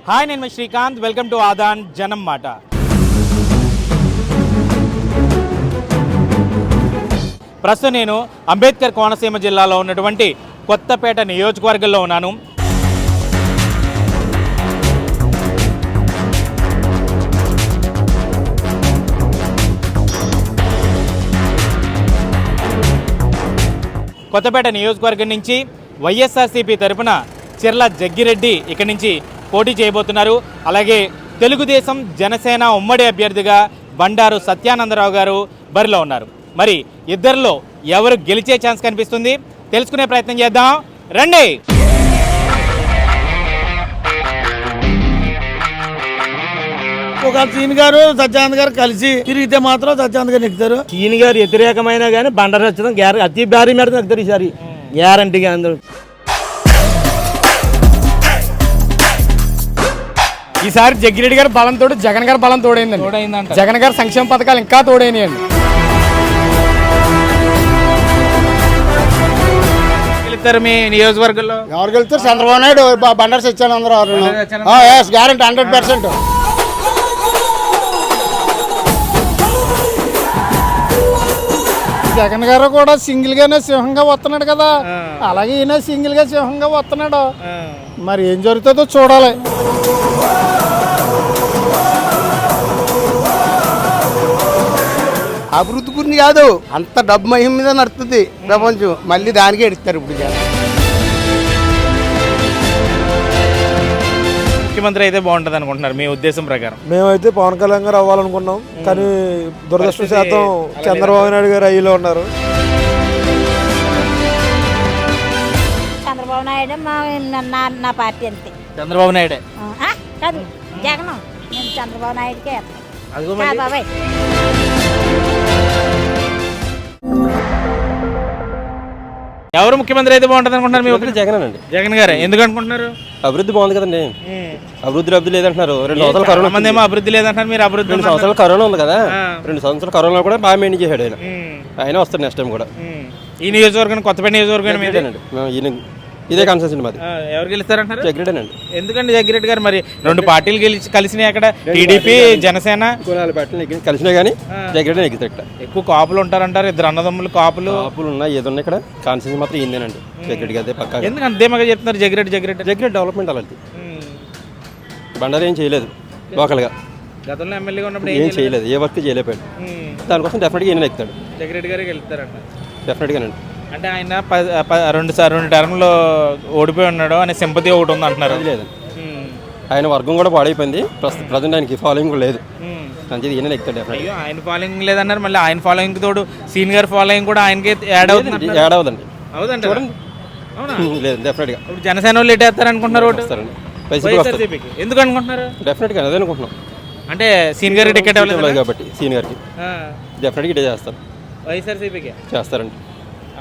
Hi, నేను Srikanth. Welcome to Aadan జనం మాట. ప్రస్తుతం నేను అంబేద్కర్ కోనసీమ జిల్లాలో ఉన్నటువంటి కొత్తపేట నియోజకవర్గంలో ఉన్నాను. కొత్తపేట నియోజకవర్గం నుంచి వైఎస్ఆర్సీపీ తరపున చిర్ల జగ్గిరెడ్డి ఇక్కడి నుంచి పోటీ చేయబోతున్నారు. అలాగే తెలుగుదేశం జనసేన ఉమ్మడి అభ్యర్థిగా బండారు సత్యానందరావు గారు బరిలో ఉన్నారు. మరి ఇద్దరిలో ఎవరు గెలిచే ఛాన్స్ కనిపిస్తుంది తెలుసుకునే ప్రయత్నం చేద్దాం, రండి. ఒక సీన్ గారు సత్యానంద్ గారు కలిసి తిరిగితే మాత్రం సత్యానంద్ గారు నెక్కుతారు. సీన్ గారు వ్యతిరేకమైన కానీ బండారు సత్యానంద్ అతి భారీ మేర నెక్కుతారు ఈసారి గ్యారంటీగా. అందరూ ఈసారి జగ్గిరెడ్డి గారు బలంతో జగన్ గారు బలం తోడైందండి. జగన్ గారు సంక్షేమ పథకాలు ఇంకా తోడైనాయండి. మీ నియోజకవర్గంలో ఎవరు వెళ్తారు? చంద్రబాబు నాయుడు, బండారు సత్యానందరావు. గ్యారంటీ 100%. జగన్ గారు కూడా సింగిల్ గానే సింహంగా వస్తున్నాడు కదా, అలాగే ఈయన సింగిల్ గా సింహంగా వస్తున్నాడు. మరి ఏం జరుగుతుందో చూడాలి. అభివృద్ధి గురించి కాదు, అంత డబ్బు మహిమ మీద నడుస్తుంది ప్రపంచం. మళ్ళీ దానికే ఎడుస్తారు ఇప్పుడు. ముఖ్యమంత్రి అయితే బాగుంటుంది అనుకుంటున్నారు మీ ఉద్దేశం ప్రకారం? మేమైతే పవన్ కళ్యాణ్ గారు అవ్వాలనుకున్నాం, కానీ దురదృష్టశాతం చంద్రబాబు నాయుడు గారు అయ్యిలో ఉన్నారు. చంద్రబాబు నాయుడు నా పార్టీ అంతే. చంద్రబాబు నాయుడే కాదు, జగన్. నేను చంద్రబాబు నాయుడుకే బాబాయ్. ఎవరు ముఖ్యమంత్రి అయితే బాగుంటుంది అనుకుంటున్నారు మీ? జగన్ అండి. జగన్ గారే. ఎందుకు అనుకుంటున్నారు? అభివృద్ధి బాగుంది కదండి. అభివృద్ధి లేదంటున్నారు. 2 సంవత్సరాలు కరోనా మంది ఏమో అభివృద్ధి లేదంటున్నారు, మీరు అభివృద్ధి. 2 సంవత్సరాలు కరోనా ఉంది కదా, 2 సంవత్సరాలు కరోనా కూడా బాగా మెయింటైన్ చేశాడు ఆయన. ఆయన వస్తారు నెక్స్ట్ టైం కూడా. ఈ నియోజకవర్గం కొత్తపేట నియోజకవర్గం ఇదే కాన్సెన్స్ అండి మాది. ఎవరు గెలుస్తారంటారు? జగ్గిరెడ్డి. ఎందుకండి జగ్గిరెడ్డి గారు? మరి 2 పార్టీలు కలిసినాయి అక్కడ, టీడీపీ జనసేన. 4 పార్టీలు కలిసినా కానీ జగ్గిరెడ్డి నెగ్గుతారు. ఇక్కడ ఎక్కువ కాపులు ఉంటారంటారు, 2 అన్నదమ్ములు కాపులు ఉన్నాయి. ఏదో ఉన్నాయి ఇక్కడ. కాన్సెన్స్ మాత్రం ఇందేనండి. జగ్గిరెడ్డి అదే పక్కా. ఎందుకు అంతేమగా చెప్తున్నారు జగ్గిరెడ్డి డెవలప్మెంట్ అలాంటి బండారు ఏం చేయలేదు లోకల్గా. గతంలో ఎమ్మెల్యేగా ఉన్నప్పుడు ఏం చేయలేదు, ఏ వర్క్ చేయలేకపోయాడు. దానికోసం డెఫినెట్గా ఈయన ఎక్కుతాడు. జగ్గిరెడ్డి గారికి వెళ్తారంట డెఫినెట్గానండి. అంటే ఆయన 2 టర్మ్లో ఓడిపోయి ఉన్నాడు అనే సింపతి ఒకటి ఉంది అంటున్నారు. అది లేదండి, ఆయన వర్గం కూడా పాడైపోయింది. ప్రజెంట్ ఆయనకి ఫాలోయింగ్ కూడా లేదు. మంచిది ఈయన ఎక్కుతాడు. అయ్యో, ఆయన ఫాలోయింగ్ లేదన్నారు, మళ్ళీ ఆయన ఫాలోయింగ్ తోడు సీన్ గారి ఫాలోయింగ్ కూడా ఆయనకి యాడ్ అవుతుంది. యాడ్ అవుదండి. అవుదండి, చూడండి. లేదు డెఫినెట్గా. ఇప్పుడు జనసేన వాళ్ళు ఎటు వేస్తారు అనుకుంటున్నారు? ఓటు వస్తారండి. ఎందుకు అనుకుంటున్నారు? డెఫినెట్గా అదే అనుకుంటున్నాం. అంటే సీన్ గారి టికెట్ అవ్వలేదు కాబట్టి సీన్ గారికి డెఫినెట్గా ఇటే చేస్తారు. వైఎస్ఆర్సీపీకి చేస్తారండి.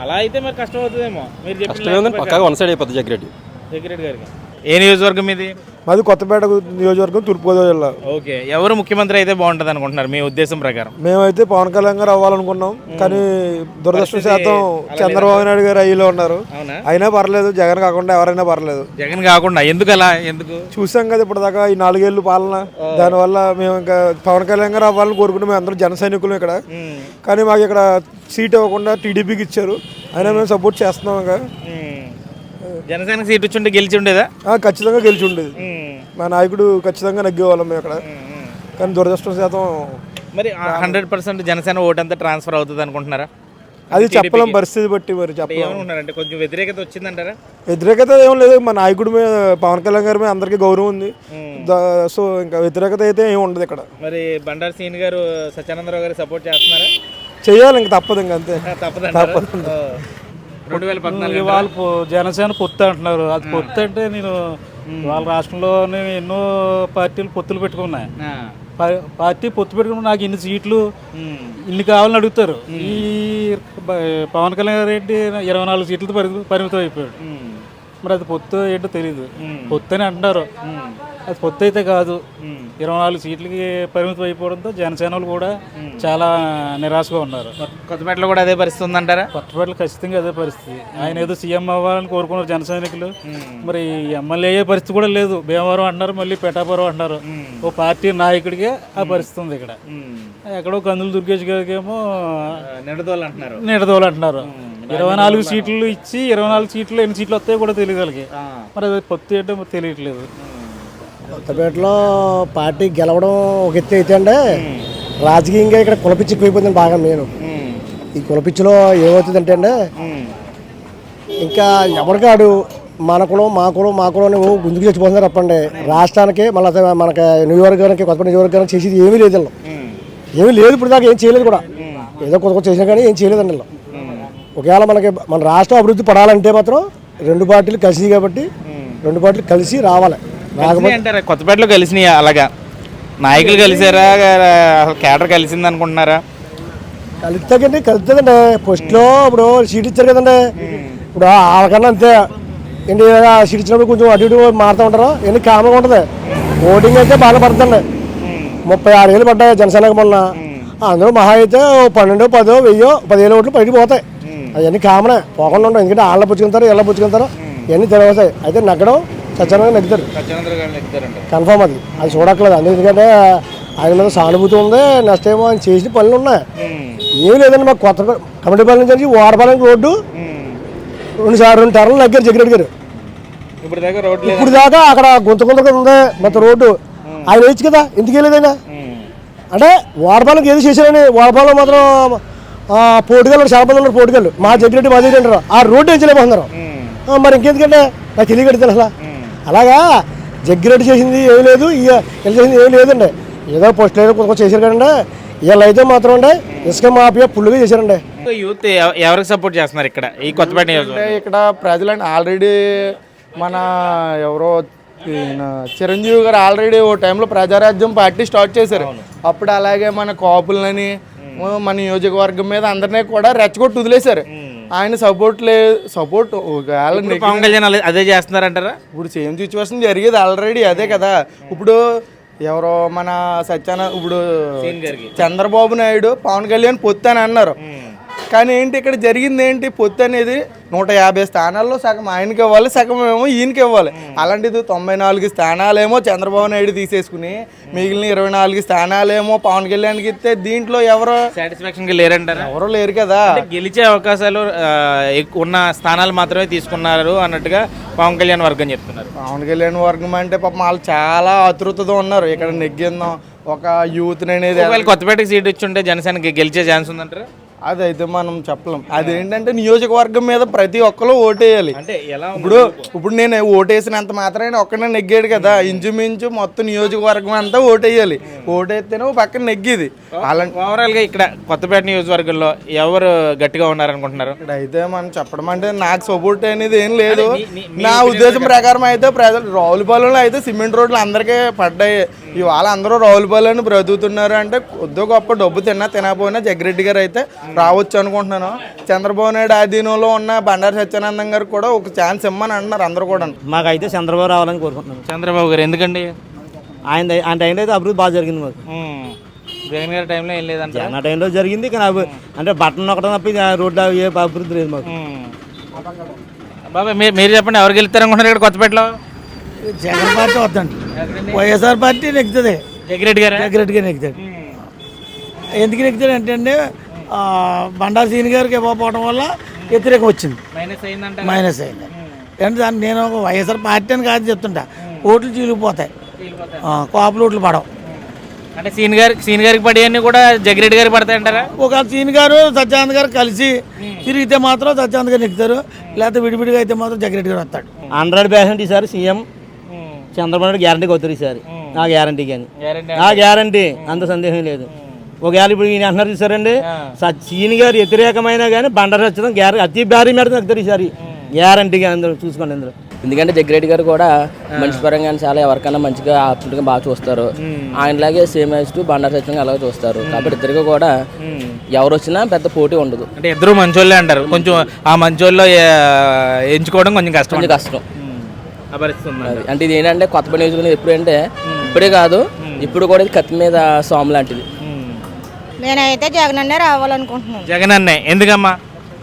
అలా అయితే మరి కష్టం అవుతుందేమో. మీరు చెప్పిన పక్కాగా 1 సైడ్ అయిపోతుంది జగ్గిరెడ్డి గారికి. ఏ నియోజకవర్గం ఇది? మాది కొత్తపేట నియోజకవర్గం, తూర్పుగోదావరి జిల్లా. ఓకే, ఎవరు ముఖ్యమంత్రి అయితే బాగుంటుంది అనుకుంటున్నారు మీ ఉద్దేశం ప్రకారం? మేమైతే పవన్ కళ్యాణ్ గారు అవ్వాలనుకున్నాం, కానీ దురదృష్టశాతం చంద్రబాబు నాయుడు గారు అయ్యిలో ఉన్నారు. అయినా పర్లేదు, జగన్ కాకుండా ఎవరైనా పర్లేదు. జగన్ కాకుండా ఎందుకు? అలా ఎందుకు? చూసాం కదా ఇప్పుడు దాకా ఈ 4 ఏళ్ళు పాలన. దానివల్ల మేము ఇంకా పవన్ కళ్యాణ్ గారు అవ్వాలని కోరుకుంటే మేము అందరూ జన సైనికులు ఇక్కడ. కానీ మాకు ఇక్కడ సీట్ ఇవ్వకుండా టీడీపీకి ఇచ్చారు. అయినా మేము సపోర్ట్ చేస్తున్నాం. ఇంకా జనసేన సీట్ ఇచ్చుంటే గెలిచి ఉండేదా? ఖచ్చితంగా గెలిచి ఉండేది. మా నాయకుడు ఖచ్చితంగా నగ్గేవాళ్ళం మేము ఇక్కడ. కానీ దురదృష్టశాతం మరి 100% జనసేన ఓటంతా ట్రాన్స్ఫర్ అవుతుంది అనుకుంటున్నారా? అది చెప్పలేం, పరిస్థితి బట్టి. మరి చెప్పాలంటే కొంచెం వ్యతిరేకత వచ్చిందంటారా? వ్యతిరేకత ఏం లేదు, మా నాయకుడి మీద పవన్ కళ్యాణ్ గారి మీద అందరికీ గౌరవం ఉంది. సో ఇంకా వ్యతిరేకత అయితే ఏమి ఉండదు ఇక్కడ. మరి బండారు సీన్ గారు సత్యానందరావు గారు సపోర్ట్ చేస్తున్నారా? చెయ్యాలి, ఇంక తప్పదు. ఇంక అంతే, తప్పదు. 2014 వాళ్ళు జనసేన పొత్తు అంటున్నారు. అది పొత్తు అంటే నేను వాళ్ళ రాష్ట్రంలో ఎన్నో పార్టీలు పొత్తులు పెట్టుకున్నాయి. పార్టీ పొత్తు పెట్టుకుని నాకు ఇన్ని సీట్లు ఇన్ని కావాలని అడుగుతారు. ఈ పవన్ కళ్యాణ్ రెడ్డి 24 సీట్లతో పరిమితం అయిపోయాడు. మరి అది పొత్తు ఏంటో తెలియదు. పొత్తు అని అంటున్నారు. అది పొత్తు అయితే కాదు. 24 సీట్లకి పరిమితం అయిపోవడంతో జనసేనలు కూడా చాలా నిరాశగా ఉన్నారు. కొత్తపేటలో కూడా అదే పరిస్థితి ఉందంటారా? కొత్తపేటలో ఖచ్చితంగా అదే పరిస్థితి. ఆయన ఏదో సీఎం అవ్వాలని కోరుకున్నారు జన సైనికులు, మరి ఎమ్మెల్యే అయ్యే పరిస్థితి కూడా లేదు. భీమవరం అంటున్నారు, మళ్ళీ పెటాపురం అంటున్నారు. ఓ పార్టీ నాయకుడికే ఆ పరిస్థితి ఉంది ఇక్కడ. ఎక్కడో కందులు దుర్గేష్ గారికి ఏమో నిడదోలు అంటున్నారు. 24 సీట్లు ఇచ్చి 24 సీట్లు ఎన్ని సీట్లు వస్తాయో కూడా తెలియదు వాళ్ళకి. మరి అది పొత్తు ఏంటో తెలియట్లేదు. కొత్తపేటలో పార్టీ గెలవడం ఒక ఎత్తు అయితే అండి, రాజకీయంగా ఇక్కడ కులపిచ్చి ఎక్కువైపోతుంది బాగా. నేను ఈ కులపిచ్చిలో ఏమవుతుందంటే అండి, ఇంకా ఎవరికాడు మన కులం మా కులం అని గుంజుకు చచ్చిపోతున్నారు తప్పండి. రాష్ట్రానికి మళ్ళీ మనకి నియోజకవర్గానికి కొత్తపేట నియోజకవర్గానికి చేసేది ఏమీ లేదు వీళ్ళు. ఏమీ లేదు, ఇప్పుడు దాకా ఏం చేయలేదు కూడా. ఏదో కొత్త చేసినా కానీ ఏం చేయలేదండి వీళ్ళు. ఒకవేళ మన రాష్ట్రం అభివృద్ధి పడాలంటే మాత్రం రెండు పార్టీలు కలిసి కాబట్టి రెండు పార్టీలు కలిసి రావాలి. అంటారా కొత్తపేటలో కలిసినాయి? అలాగా నాయకులు కలిసారా, కేడర్ కలిసింది అనుకుంటున్నారా? కలుస్తుందండి. ఫస్ట్లో ఇప్పుడు సీట్ ఇచ్చారు కదండి, ఇప్పుడు వాళ్ళకన్నా అంతే ఏంటి, సీట్ ఇచ్చినప్పుడు కొంచెం అటు ఇటు మారుతూ ఉంటారు. ఎన్ని కామగా ఉంటుంది. ఓటింగ్ అయితే బాగా పడుతుంది. 36 ఏళ్ళు పడ్డాయి జనసేనకు మొన్న. అందులో మహా అయితే 12, 10, 1000, 10,000 ఓట్లు బయటకు పోతాయి. అవన్నీ కామనే, పోకుండా ఉంటాయి. ఎందుకంటే వాళ్ళ పుచ్చుకుంటారు ఇలా పుచ్చుకుంటారు, ఇవన్నీ తెలియతాయి. అయితే నగ్గడం సత్యానంగా నెగ్గుతారు కన్ఫామ్. అది చూడట్లేదు. ఎందుకంటే ఆయన మీద సానుభూతి ఉంది. నెక్స్ట్ ఏమో ఆయన చేసిన పనులు ఉన్నాయి. ఏమీ లేదండి. మాకు కొత్త కమిటీపాలెం నుంచి వాడపాలెం రోడ్డు 2 టర్న్లు నగ్గారు జగ్గిరెడ్డి గారు. ఇప్పుడు దాకా అక్కడ గుంతగా ఉంది మొత్తం రోడ్డు. ఆయన వేయచ్చు కదా, ఎందుకు వెళ్ళేదైనా అంటే వాడపాలెంకి ఏది చేశారని. వాడపాలెం మాత్రం పోటుగాళ్ళు చాలా మంది ఉన్నారు. పోటుగాళ్ళు మా జగ్గిరెడ్డి మా దగ్గర అంటారు. ఆ రోడ్డు ఎంచలేకపోతున్నారు. మరి ఇంకెందుకంటే నాకు తెలియగడుతుంది అసలు. అలాగా జగ్గిరెడ్డి చేసింది ఏమీ లేదు, వీళ్ళు చేసింది ఏమీ లేదండి. ఏదో పోస్ట్ ఏదో కొంచెం చేశారు కదండి. వీళ్ళు అయితే మాత్రం అండి ఇసుక మాఫియా ఫుల్గా చేశారండి. యూత్ ఎవరికి సపోర్ట్ చేస్తున్నారు ఇక్కడ ఈ కొత్తపేట నియోజకవర్గం? ఇక్కడ ప్రజలండి ఆల్రెడీ మన ఎవరో చిరంజీవి గారు ఆల్రెడీ ఓ టైంలో ప్రజారాజ్యం పార్టీ స్టార్ట్ చేశారు. అప్పుడు అలాగే మన కాపులని మన నియోజకవర్గం మీద అందరినీ కూడా రెచ్చగొట్టి వదిలేశారు. ఆయన సపోర్ట్ పవన్ కళ్యాణ్ అదే చేస్తున్నారంటారా? ఇప్పుడు సేమ్ సిచ్యువేషన్ జరిగేది ఆల్రెడీ అదే కదా. ఇప్పుడు ఎవరో మన ఇప్పుడు చంద్రబాబు నాయుడు పవన్ కళ్యాణ్ పొత్తు అని అన్నారు. కానీ ఏంటి ఇక్కడ జరిగింది ఏంటి, పొత్తు అనేది 150 స్థానాల్లో సగం ఆయనకి ఇవ్వాలి, సగం ఏమో ఈయనకి ఇవ్వాలి. అలాంటిది 94 స్థానాలేమో చంద్రబాబు నాయుడు తీసేసుకుని మిగిలిన 24 స్థానాలేమో పవన్ కళ్యాణ్కి ఇస్తే దీంట్లో ఎవరు సాటిస్ఫాక్షన్ లేరంటారా? ఎవరు లేరు కదా. గెలిచే అవకాశాలు ఉన్న స్థానాలు మాత్రమే తీసుకున్నారు అన్నట్టుగా పవన్ కళ్యాణ్ వర్గం చెప్తున్నారు. పవన్ కళ్యాణ్ వర్గం అంటే పాపం వాళ్ళు చాలా ఆతృతతో ఉన్నారు. ఇక్కడ నెగ్గిందాం ఒక యూత్ అనేది. కొత్తపేటకి సీట్ ఇచ్చుంటే జనసేనకి గెలిచే ఛాన్స్ ఉందంటారా? అదైతే మనం చెప్పలేం. అదేంటంటే నియోజకవర్గం మీద ప్రతి ఒక్కరు ఓటేయాలి. అంటే ఎలా ఇప్పుడు నేను ఓటేసినంత మాత్రమే ఒక్కనే నెగ్గాడు కదా. ఇంచుమించు మొత్తం నియోజకవర్గం అంతా ఓటేయాలి. ఓటేస్తేనే పక్కన నెగ్గిది. ఓవరాల్ గా ఇక్కడ కొత్తపేట నియోజకవర్గంలో ఎవరు గట్టిగా ఉన్నారనుకుంటున్నారు? ఇక్కడ అయితే మనం చెప్పడం అంటే నాకు సపోర్ట్ అనేది ఏం లేదు. నా ఉద్దేశం ప్రకారం అయితే ప్రజలు రావులపాలెంలో అయితే సిమెంట్ రోడ్లు అందరికీ పడ్డాయి. ఇవాళ అందరూ రావులపాలెంని బ్రతుకుతున్నారు. అంటే కొద్ది గొప్ప డబ్బు తినకపోయినా జగ్గిరెడ్డి గారు అయితే రావచ్చు అనుకుంటున్నాను. చంద్రబాబు నాయుడు ఆధీనంలో ఉన్న బండారు సత్యానందం గారు కూడా ఒక ఛాన్స్ ఇమ్మని అంటున్నారు అందరూ కూడా. మాకైతే చంద్రబాబు రావాలని కోరుకుంటున్నాను. చంద్రబాబు గారు ఎందుకండి? ఆయన టైంలో అయితే అభివృద్ధి బాగా జరిగింది మాకు. జగన్ గారి టైంలో ఏం లేదంటే జగన్ టైంలో జరిగింది కానీ అంటే బట్టన్ ఒకటి తప్పి రోడ్డు ఏ అభివృద్ధి లేదు మాకు. బాబా మీరు చెప్పండి, ఎవరు గెలుస్తారనుకుంటున్నారు ఇక్కడ కొత్తపేటలో? జగన్ పార్టీ వద్దండి, వైఎస్ఆర్ పార్టీ నెగ్గుతుంది. జగ్గిరెడ్డి గారు నెగ్గుతాడు. ఎందుకు నెగ్గుతాడు అంటే అండి బండారు సీని గారికి ఇవ్వకపోవడం వల్ల వ్యతిరేకం వచ్చింది, మైనస్ అయింది. అంటే దాన్ని నేను వైఎస్ఆర్ పార్టీ అని కాదు చెప్తుంటా, ఓట్లు చీలిపోతాయి, కాపులు ఓట్లు పడవు. అంటే సీన్ గారికి పడేవన్నీ కూడా జగ్గిరెడ్డి గారికి పడతాయి అంటారా? ఒకవేళ సీన్ గారు సత్యానంద్ గారు కలిసి తిరిగితే మాత్రం సత్యానంద్ గారు నెగ్గుతారు, లేకపోతే విడివిడిగా అయితే మాత్రం జగ్గిరెడ్డి గారు వస్తాడు. 100% ఈసారి సీఎం చంద్రబాబు నాయుడు గ్యారంటీకి అవుతారు ఈసారి. నా గ్యారంటీ కానీ నా గ్యారంటీ అంత సందేహం లేదు. ఒకవేళ ఇప్పుడు ఈయన అంటున్నారు చూసారండి, సీన్ గారు వ్యతిరేకమైనా కానీ బండారు సత్యం అతి భారీ మేరకు తగ్గుతారు ఈసారి గ్యారంటీగా. అందరూ చూసుకోండి అందరూ. ఎందుకంటే జగ్గిరెడ్డి గారు కూడా మనిషి పరంగా చాలా ఎవరికైనా మంచిగా ఆప్షన్గా బాగా చూస్తారు. ఆయనలాగే సేమ్ ఏజ్ టు బండారు సత్యంగా అలాగే చూస్తారు. కాబట్టి ఇద్దరికి కూడా ఎవరు వచ్చినా పెద్ద పోటీ ఉండదు. అంటే ఇద్దరు మంచోళ్ళే అంటారు. కొంచెం ఆ మంచోళ్ళలో ఎంచుకోవడం కొంచెం కష్టం. ఆ పరిస్థితి ఉంది. అది అంటే ఇది ఏంటంటే కొత్తపల్లి నియోజకవర్గం ఎప్పుడు అంటే ఇప్పుడే కాదు, ఇప్పుడు కూడా ఇది కత్తి మీద సోమ లాంటిది. నేనైతే జగన్ అన్నే రావాలనుకుంటున్నాను. జగన్ అన్నే ఎందుకమ్మా?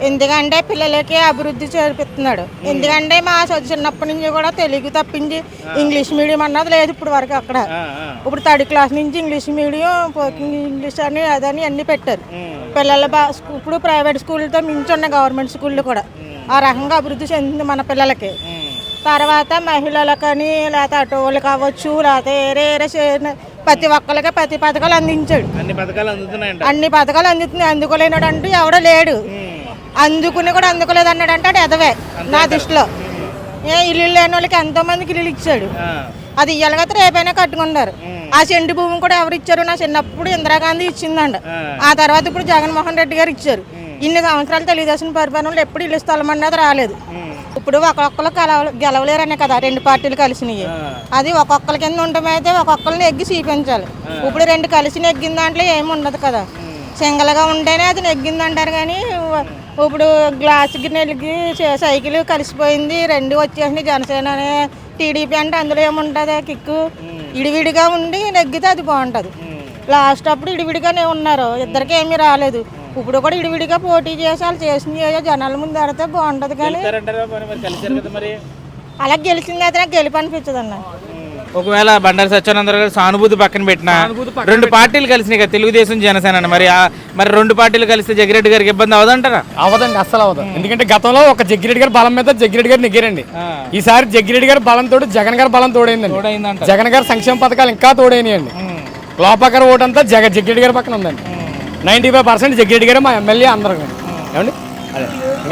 ఎందుకంటే పిల్లలకి అభివృద్ధి చేర్పిస్తున్నాడు. ఎందుకంటే మా చిన్నప్పటి నుంచి కూడా తెలుగు తప్పించి ఇంగ్లీష్ మీడియం అన్నది లేదు ఇప్పుడు వరకు అక్కడ. ఇప్పుడు 3rd క్లాస్ నుంచి ఇంగ్లీష్ మీడియం, ఇంగ్లీష్ అని అదని అన్ని పెట్టారు. పిల్లలు ఇప్పుడు ప్రైవేట్ స్కూళ్ళతో మించి ఉన్నాయి గవర్నమెంట్ స్కూళ్ళు కూడా. ఆ రకంగా అభివృద్ధి చెందింది మన పిల్లలకి. తర్వాత మహిళలకని లేకపోతే ఆటో వాళ్ళు కావచ్చు, లేకపోతే వేరే ప్రతి ఒక్కరికి ప్రతి పథకాలు అందించాడు. అన్ని పథకాలు అందుతున్నాయంట. అన్ని పథకాలు అందుతున్నాయి. అందుకోలేనాడు అంటూ ఎవడో లేడు. అందుకుని కూడా అందుకోలేదు అన్నాడంటే అది ఎదవే నా దృష్టిలో. ఇల్లు లేని వాళ్ళకి ఎంతో మందికి ఇల్లు ఇచ్చాడు. అది ఇయ్యాలిగా రేపైనా కట్టుకున్నారు. ఆ చెండు భూమి కూడా ఎవరు ఇచ్చారు? నా చిన్నప్పుడు ఇందిరాగాంధీ ఇచ్చిందంట. ఆ తర్వాత ఇప్పుడు జగన్మోహన్ రెడ్డి గారు ఇచ్చారు. ఇన్ని సంవత్సరాలు తెలుగుదేశం పరిపాలనలో ఎప్పుడు ఇల్లు స్థలం అన్నది రాలేదు. ఇప్పుడు ఒక్కొక్కరు గెలవలేరనే కదా 2 పార్టీలు కలిసినాయి. అది ఒక్కొక్కరి కింద ఉండమైతే ఒక్కొక్కరిని ఎగ్గి చూపించాలి. ఇప్పుడు 2 కలిసి నెగ్గిన దాంట్లో ఏమి ఉండదు కదా. సింగల్గా ఉంటేనే అది నెగ్గిందంటారు. కానీ ఇప్పుడు గ్లాసుకి నెలిగి సైకిల్ కలిసిపోయింది, 2 వచ్చేసినాయి. జనసేన టీడీపీ అంటే అందులో ఏముంటుంది కిక్కు. ఇడివిడిగా ఉండి నెగ్గితే అది బాగుంటుంది. లాస్ట్ అప్పుడు ఇడివిడిగానే ఉన్నారు, ఇద్దరికి ఏమీ రాలేదు. ఇప్పుడు కూడా ఇడివిడిగా పోటీ చేసి వాళ్ళు చేసిన జనాల ముందు ఆడితే బాగుంటుంది. కానీ అలా గెలిచింది అయితే నాకు గెలుపు అనిపించదు అన్న. ఒకవేళ బండారు సత్యానందరావు గారు సానుభూతి పక్కన పెట్టినా 2 పార్టీలు కలిసినాయి కదా, తెలుగుదేశం జనసేన అని. మరి 2 పార్టీలు కలిస్తే జగ్గిరెడ్డి గారికి ఇబ్బంది అవదంటారా? అవదండి, అస్సలు అవదు. ఎందుకంటే గతంలో ఒక జగ్గిరెడ్డి గారి బలం మీద జగ్గిరెడ్డి గారు నెగ్గారండి. ఈసారి జగ్గిరెడ్డి గారి బలం తోడు జగన్ గారి బలం తోడైందండి. జగన్ గారి సంక్షేమ పథకాలు ఇంకా తోడైనాయండి. లోపాకర్ ఓటు అంతా జగ్గిరెడ్డి గారి పక్కన ఉందండి. 95% జగ్గిరెడ్డి గారే మా ఎమ్మెల్యే అందరూ ఏమండి. అదే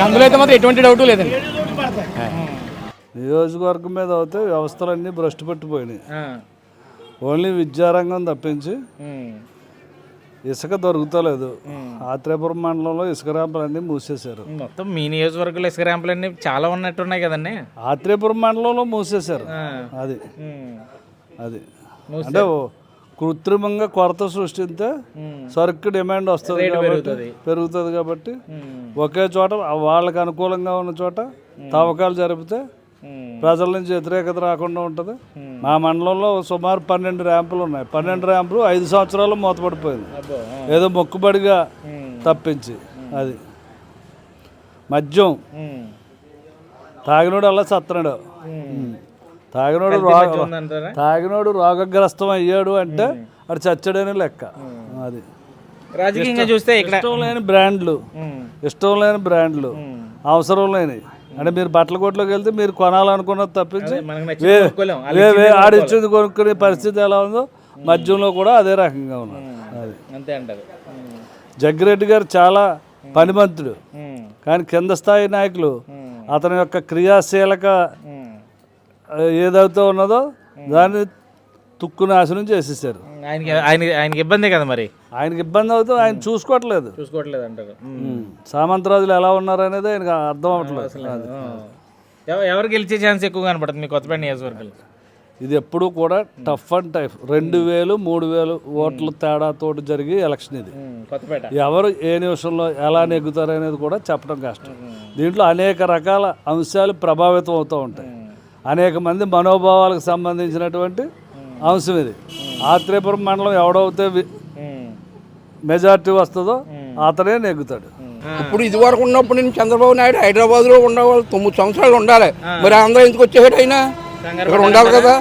అందులో అయితే మాత్రం ఎటువంటి డౌట్ లేదండి. నియోజకవర్గం మీద అయితే వ్యవస్థలన్నీ భ్రష్టు పట్టిపోయినాయి. ఓన్లీ విద్యారంగం తప్పించి ఇసుక దొరుకుతలేదు. ఆత్రేయపురం మండలంలో ఇసుక ర్యాంపులన్నీ మూసేశారు. మొత్తం మీ నియోజకవర్గంలో ఇసుక ర్యాంపులన్నీ చాలా ఉన్నట్టున్నాయి కదండి. ఆత్రేయపురం మండలంలో మూసేశారు. అది అంటే కృత్రిమంగా కొరత సృష్టిస్తే సరుకు డిమాండ్ వస్తుంది కాబట్టి పెరుగుతుంది. కాబట్టి ఒకే చోట వాళ్ళకి అనుకూలంగా ఉన్న చోట తవ్వకాలు జరిపితే ప్రజల నుంచి వ్యతిరేకత రాకుండా ఉంటుంది. మా మండలంలో సుమారు 12 ర్యాంపులు ఉన్నాయి. 12 ర్యాంపులు 5 సంవత్సరాలు మూతపడిపోయింది. ఏదో మొక్కుబడిగా తప్పించి. అది మద్యం తాగినోడు అలా సత్తనాడు. తాగినోడు రోగగ్రస్తం అయ్యాడు అంటే అది చచ్చాడని లెక్క. అది రాజకీయంగా చూస్తే ఇష్టం లేని బ్రాండ్లు అవసరం లేని. అంటే మీరు బట్టల కొట్లోకి వెళ్తే మీరు కొనాలనుకున్నది తప్పించి ఆడిచ్చేది కొనుక్కునే పరిస్థితి ఎలా ఉందో మద్యంలో కూడా అదే రకంగా ఉన్నది. అది అంతే అంటారు. జగ్గిరెడ్డి గారు చాలా పనిమంతుడు. కానీ కింద స్థాయి నాయకులు అతని యొక్క క్రియాశీలక ఏదైతే ఉన్నదో దాన్ని తుక్కు నాశనం చేసేసారు. ఆయనకి ఇబ్బంది కదా. మరి ఆయనకి ఇబ్బంది అవుతుంది. ఆయన చూసుకోవట్లేదు అంటారు. సామంతరాజులు ఎలా ఉన్నారు అనేది ఆయనకు అర్థం అవ్వట్లేదు. ఎవరు గెలిచే ఛాన్స్ ఎక్కువ కనపడుతుంది మీ కొత్తపేట నియోజకవర్గంలో? ఇది ఎప్పుడు కూడా టఫ్ అండ్ టైఫ్. 2000, 3000 ఓట్ల తేడాతోటి జరిగే ఎలక్షన్ ఇది. ఎవరు ఏ నిమిషంలో ఎలా నెగ్గుతారు అనేది కూడా చెప్పడం కష్టం. దీంట్లో అనేక రకాల అంశాలు ప్రభావితం అవుతూ ఉంటాయి. అనేక మంది మనోభావాలకు సంబంధించినటువంటి అంశం ఇది. ఆత్రేయపురం మండలం ఎవడవుతే మెజార్టీ వస్తుందో అతనే నెగ్గుతాడు. ఇప్పుడు ఇది వరకు ఉన్నప్పుడు నేను చంద్రబాబు నాయుడు హైదరాబాద్లో ఉండేవాళ్ళు 9 సంవత్సరాలు ఉండాలి. మరి ఆంధ్ర ఎందుకు వచ్చేసాడు? అయినా ఇక్కడ ఉండాలి కదా.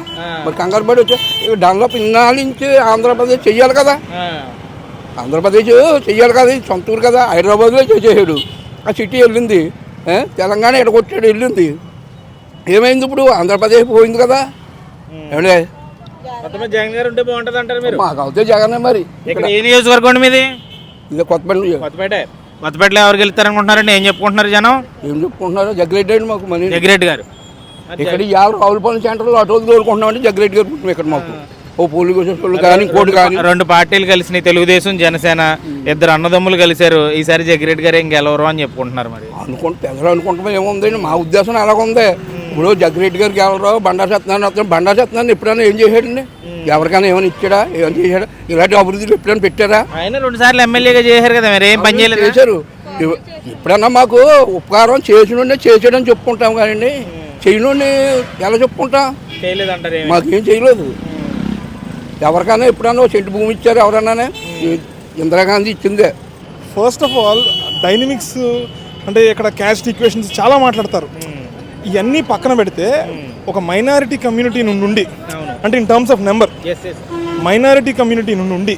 మరి కంగారు పడి వచ్చే డెవలప్ ఇన్నాళ్ళ నుంచి ఆంధ్రప్రదేశ్ చెయ్యాలి కదా. ఆంధ్రప్రదేశ్ చెయ్యాలి కదా. సొంత ఊరు కదా. హైదరాబాద్లో చేసేసాడు. ఆ సిటీ వెళ్ళింది. తెలంగాణ ఎడగొట్టాడు వెళ్ళింది. ఏమైంది? ఇప్పుడు ఆంధ్రప్రదేశ్ పోయింది కదా. ఏమంటే జగన్ గారు ఉంటే బాగుంటుంది అంటారు మీరు? మాకు అవుతే జగన్. మరి ఇక్కడ ఏ నియోజకవర్గం మీది? ఇది కొత్తపేటలో ఎవరు గెలుస్తారనుకుంటున్నారండి? ఏం చెప్పుకుంటున్నారు జనం? ఏం చెప్పుకుంటున్నారు? జగ్గిరెడ్డి అండి మాకు. మరి జగ్గిరెడ్డి గారు ఇక్కడ రావులపల్లి సెంటర్లో అటో తోలుకుంటున్నామంటే జగ్గిరెడ్డి గారు పుట్టిన ఇక్కడ మాకు. ఓ పోలీసు కానీ ఇంకోటి కానీ 2 పార్టీలు కలిసినాయి, తెలుగుదేశం జనసేన. 2 అన్నదమ్ములు కలిశారు. ఈసారి జగ్గిరెడ్డి గారు ఏం గెలవరు అని చెప్పుకుంటున్నారు. మరి పెద్దలు అనుకుంటాం ఏముందండి. మా ఉద్దేశం అలాగుంది. ఇప్పుడు జగ్గిరెడ్డి గారు గెలవరు. బండారు సత్యనారాయణ ఎప్పుడైనా ఏం చేశాడండి? ఎవరికైనా ఏమైనా ఇచ్చాడా? ఏమైనా చేశాడా? ఇలాంటి అభివృద్ధిలో ఎప్పుడైనా పెట్టారా? ఆయన 2 సార్లు ఎమ్మెల్యేగా చేశారు కదా. మరి ఏం పని చేయలేదు? చేశారు. ఎప్పుడన్నా మాకు ఉపకారం చేసాడని చెప్పుకుంటాం కానీ చేయలోని ఎలా చెప్పుకుంటా, చేయలేదంటారు మాకేం చేయలేదు. ఎవరికైనా ఎప్పుడైనా సెంటు భూమి ఇచ్చారు ఎవరన్నా, ఇందిరాగాంధీ ఇచ్చిందే. ఫస్ట్ ఆఫ్ ఆల్ డైనమిక్స్ అంటే ఇక్కడ క్యాస్ట్ ఈక్వేషన్స్ చాలా మాట్లాడతారు. ఇవన్నీ పక్కన పెడితే ఒక మైనారిటీ కమ్యూనిటీ నుండి అంటే in terms of number minority community నుండి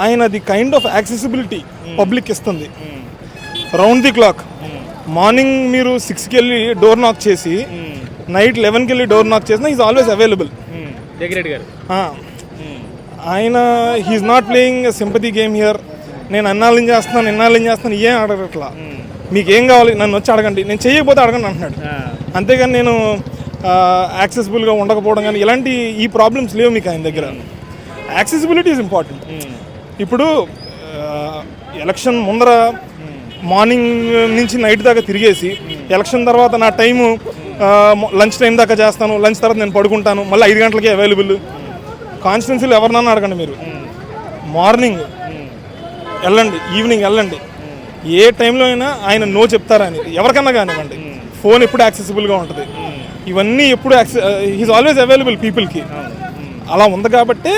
ఆయన the kind of accessibility public ఇస్తుంది. రౌండ్ ది క్లాక్ మార్నింగ్ మీరు 6కి వెళ్ళి డోర్ నాక్ చేసి నైట్ 11కి వెళ్ళి డోర్ నాక్ చేసినా ఈజ్ ఆల్వేస్ అవైలబుల్. జగ్గిరెడ్డి గారు ఆయన he's not playing sympathy game here. నేను ఎన్నాళ్ళని చేస్తున్నాను ఏం అడగట్లా. మీకు ఏం కావాలి నన్ను వచ్చి అడగండి, నేను చేయకపోతే అడగండి అంటున్నాడు. అంతేగాని నేను యాక్సెసిబుల్గా ఉండకపోవడం కానీ ఇలాంటి ఈ ప్రాబ్లమ్స్ లేవు మీకు ఆయన దగ్గర. Accessibility is important. ఇప్పుడు ఎలక్షన్ ముందర మార్నింగ్ నుంచి నైట్ దాకా తిరిగేసి ఎలక్షన్ తర్వాత నా టైము లంచ్ టైం దాకా చేస్తాను, లంచ్ తర్వాత నేను పడుకుంటాను, మళ్ళీ 5 గంటలకే అవైలబుల్. కాన్స్టిట్యున్సీలో ఎవరినన్నా అడగండి మీరు, మార్నింగ్ వెళ్ళండి, ఈవినింగ్ వెళ్ళండి, ఏ టైంలో అయినా ఆయన నో చెప్తారా అని ఎవరికన్నా కానివ్వండి. ఫోన్ ఎప్పుడు యాక్సెసిబుల్గా ఉంటుంది, ఇవన్నీ ఎప్పుడు హీస్ ఆల్వేస్ అవైలబుల్ పీపుల్కి. అలా ఉంది కాబట్టి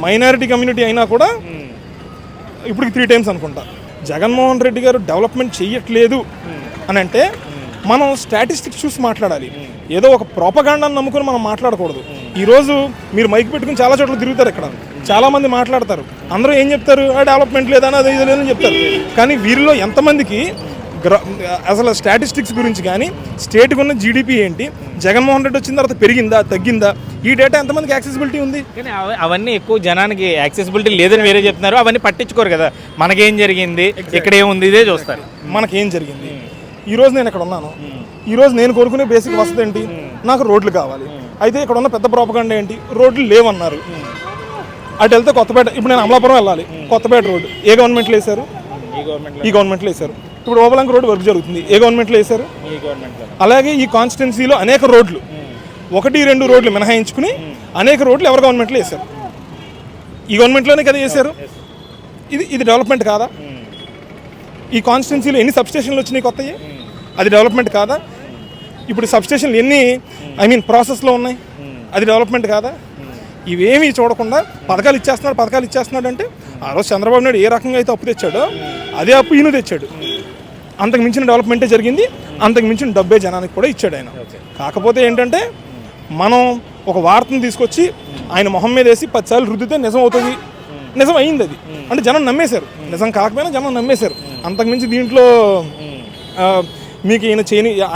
మైనారిటీ కమ్యూనిటీ అయినా కూడా ఇప్పుడు 3 టైమ్స్ అనుకుంటా. జగన్మోహన్ రెడ్డి గారు డెవలప్మెంట్ చెయ్యట్లేదు అని అంటే మనం స్టాటిస్టిక్స్ చూసి మాట్లాడాలి. ఏదో ఒక ప్రోపగాండాన్ని నమ్ముకొని మనం మాట్లాడకూడదు. ఈరోజు మీరు మైక్ పెట్టుకుని చాలా చోట్ల తిరుగుతారు, ఇక్కడ చాలామంది మాట్లాడతారు, అందరూ ఏం చెప్తారు, డెవలప్మెంట్ లేదని అది ఇది లేదని చెప్తారు. కానీ వీరిలో ఎంతమందికి అసలు స్టాటిస్టిక్స్ గురించి కానీ స్టేట్కి ఉన్న జీడిపి ఏంటి, జగన్మోహన్ రెడ్డి వచ్చిన తర్వాత పెరిగిందా తగ్గిందా, ఈ డేటా ఎంతమందికి యాక్సెసిబిలిటీ ఉంది? కానీ అవన్నీ ఎక్కువ జనానికి యాక్సెసిబిలిటీ లేదని వేరే చెప్తున్నారు, అవన్నీ పట్టించుకోరు కదా. మనకేం జరిగింది, ఇక్కడ ఏముంది, ఇదే చూస్తారు. మనకేం జరిగింది, ఈరోజు నేను ఇక్కడ ఉన్నాను, ఈరోజు నేను కోరుకునే బేసిక్ వసతి ఏంటి, నాకు రోడ్లు కావాలి. అయితే ఇక్కడ ఉన్న పెద్ద ప్రోపగండా ఏంటి, రోడ్లు లేవన్నారు. అటు వెళ్తే కొత్తపేట, ఇప్పుడు నేను అమలాపురం వెళ్ళాలి, కొత్తపేట రోడ్డు ఏ గవర్నమెంట్లో వేశారు? ఈ గవర్నమెంట్లో వేశారు. ఇప్పుడు ఓబలంక రోడ్డు వర్క్ జరుగుతుంది, ఏ గవర్నమెంట్లో వేశారు? అలాగే ఈ కాన్స్టిట్యున్సీలో అనేక రోడ్లు, 1-2 రోడ్లు మినహాయించుకుని అనేక రోడ్లు ఎవరి గవర్నమెంట్లో వేశారు? ఈ గవర్నమెంట్లోనే కదా వేశారు. ఇది డెవలప్మెంట్ కాదా? ఈ కాన్స్టిట్యున్సీలో ఎన్ని సబ్స్టేషన్లు వచ్చినాయి కొత్తవి, అది డెవలప్మెంట్ కాదా? ఇప్పుడు సబ్స్టేషన్లు ఎన్ని ప్రాసెస్లో ఉన్నాయి, అది డెవలప్మెంట్ కాదా? ఇవేమీ చూడకుండా పథకాలు ఇచ్చేస్తున్నాడు అంటే ఆ రోజు చంద్రబాబు నాయుడు ఏ రకంగా అయితే అప్పు తెచ్చాడో అదే అప్పు ఈయన తెచ్చాడు. అంతకు మించిన డెవలప్మెంటే జరిగింది, అంతకు మించిన డబ్బే జనానికి కూడా ఇచ్చాడు ఆయన. కాకపోతే ఏంటంటే మనం ఒక వార్తను తీసుకొచ్చి ఆయన మొహం మీద వేసి 10 సార్లు రుద్దితే నిజం అవుతుంది, నిజం అయింది అది అంటే జనం నమ్మేశారు. నిజం కాకపోయినా జనం నమ్మేశారు. అంతకుమించి దీంట్లో మీకు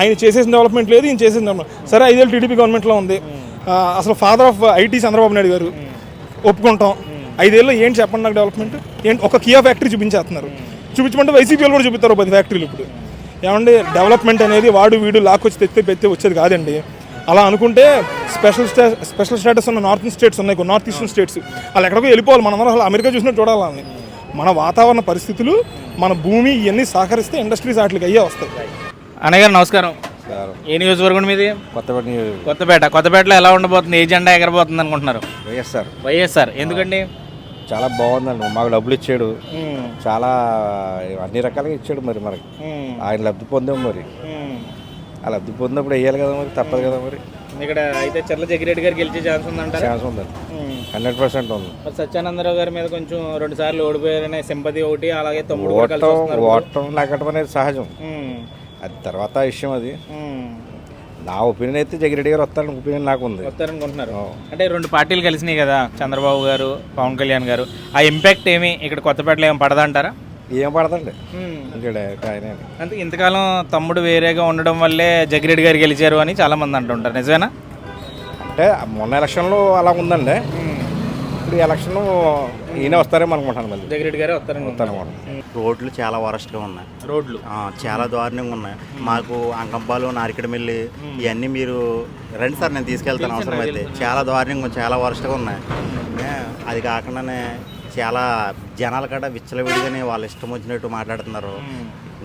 ఆయన చేసేసిన డెవలప్మెంట్ లేదు, ఈయన చేసేసిన డెవలప్మెంట్. సరే 5 ఏళ్ళు టీడీపీ గవర్నమెంట్లో ఉంది, అసలు father of IT Chandrababu Naidu గారు, ఒప్పుకుంటాం. 5 ఏళ్ళు ఏంటి చెప్పండి నాకు డెవలప్మెంట్ ఏంటి? ఒక కియా ఫ్యాక్టరీ చూపించేస్తున్నారు, చూపించమంటే వైసీపీలు కూడా చూపిస్తారు 10 ఫ్యాక్టరీలు. ఇప్పుడు ఏమండి డెవలప్మెంట్ అనేది వాడు వీడు లాక్కొచ్చి తెత్తే వచ్చేది కాదండి. అలా అనుకుంటే స్పెషల్ స్టేటస్ ఉన్న నార్త్ స్టేట్స్ ఉన్నాయి, నార్త్ ఈస్టర్న్ స్టేట్స్, వాళ్ళు ఎక్కడికో వెళ్ళిపోవాలి. మనమందరం అసలు అమెరికా చూసినట్టు చూడాలని. మన వాతావరణ పరిస్థితులు, మన భూమి ఇవన్నీ సహకరిస్తే ఇండస్ట్రీస్ వాటికి అయ్యే వస్తాయి. అన్నగారు నమస్కారం. ఏ నియోజకవర్గం మీది? కొత్తపేటలో ఎలా ఉండబోతుంది, ఏ జెండా ఎగరబోతుంది అనుకుంటున్నారు? వైఎస్ఆర్. ఎందుకండి? చాలా బాగుందండి, మాకు డబ్బులు ఇచ్చాడు, చాలా అన్ని రకాలుగా ఇచ్చాడు. మరి మనకి ఆయన లబ్ధి పొందాం, మరి ఆ లబ్ధి పొందినప్పుడు వేయాలి కదా, మరి తప్పదు కదా. మరి ఇక్కడ అయితే చర్ల జగ్గిరెడ్డి గారు గెలిచే ఛాన్స్ ఉందంటారా? ఛాన్స్ ఉందండి, 100% ఉంది. సత్యానందరావు గారి మీద కొంచెం 2 సార్లు ఓడిపోయారనే సింపతి ఒకటి, అలాగే తమ్ముడు ఓటం నాకటం అనేది సహజం, అది తర్వాత విషయం. అది నా ఒపీనియన్ అయితే జగ్గిరెడ్డి గారు వస్తారని ఒపీనియన్ నాకు ఉంది. వస్తారనుకుంటున్నారు అంటే 2 పార్టీలు కలిసినాయి కదా, చంద్రబాబు గారు, పవన్ కళ్యాణ్ గారు. ఆ ఇంపాక్ట్ ఏమి ఇక్కడ కొత్తపేటలో ఏం పడదంటారా? ఏం పడదండి. అంటే ఇంతకాలం తమ్ముడు వేరేగా ఉండడం వల్లే జగ్గిరెడ్డి గారు గెలిచారు అని చాలా మంది అంటుంటారు, నిజమేనా? అంటే మొన్న ఎలక్షన్లో అలా ఉందండి, ఇప్పుడు ఎలక్షన్ ఈయన వస్తారేమో అనుకుంటాను. మళ్ళీ జగ్గిరెడ్డి గారే వస్తారనుకుంటాను. రోడ్లు చాలా వరస్ట్గా ఉన్నాయి, రోడ్లు చాలా దారుణంగా ఉన్నాయి. మాకు అంకంపాలు, నారికడమిల్లి ఇవన్నీ మీరు రండి సార్, నేను తీసుకెళ్తాను అవసరం అయితే. చాలా దారుణంగా, చాలా వరస్ట్గా ఉన్నాయి. అది కాకుండానే చాలా జనాల కాడ విచ్చలవిడిగానే వాళ్ళ ఇష్టం వచ్చినట్టు మాట్లాడుతున్నారు.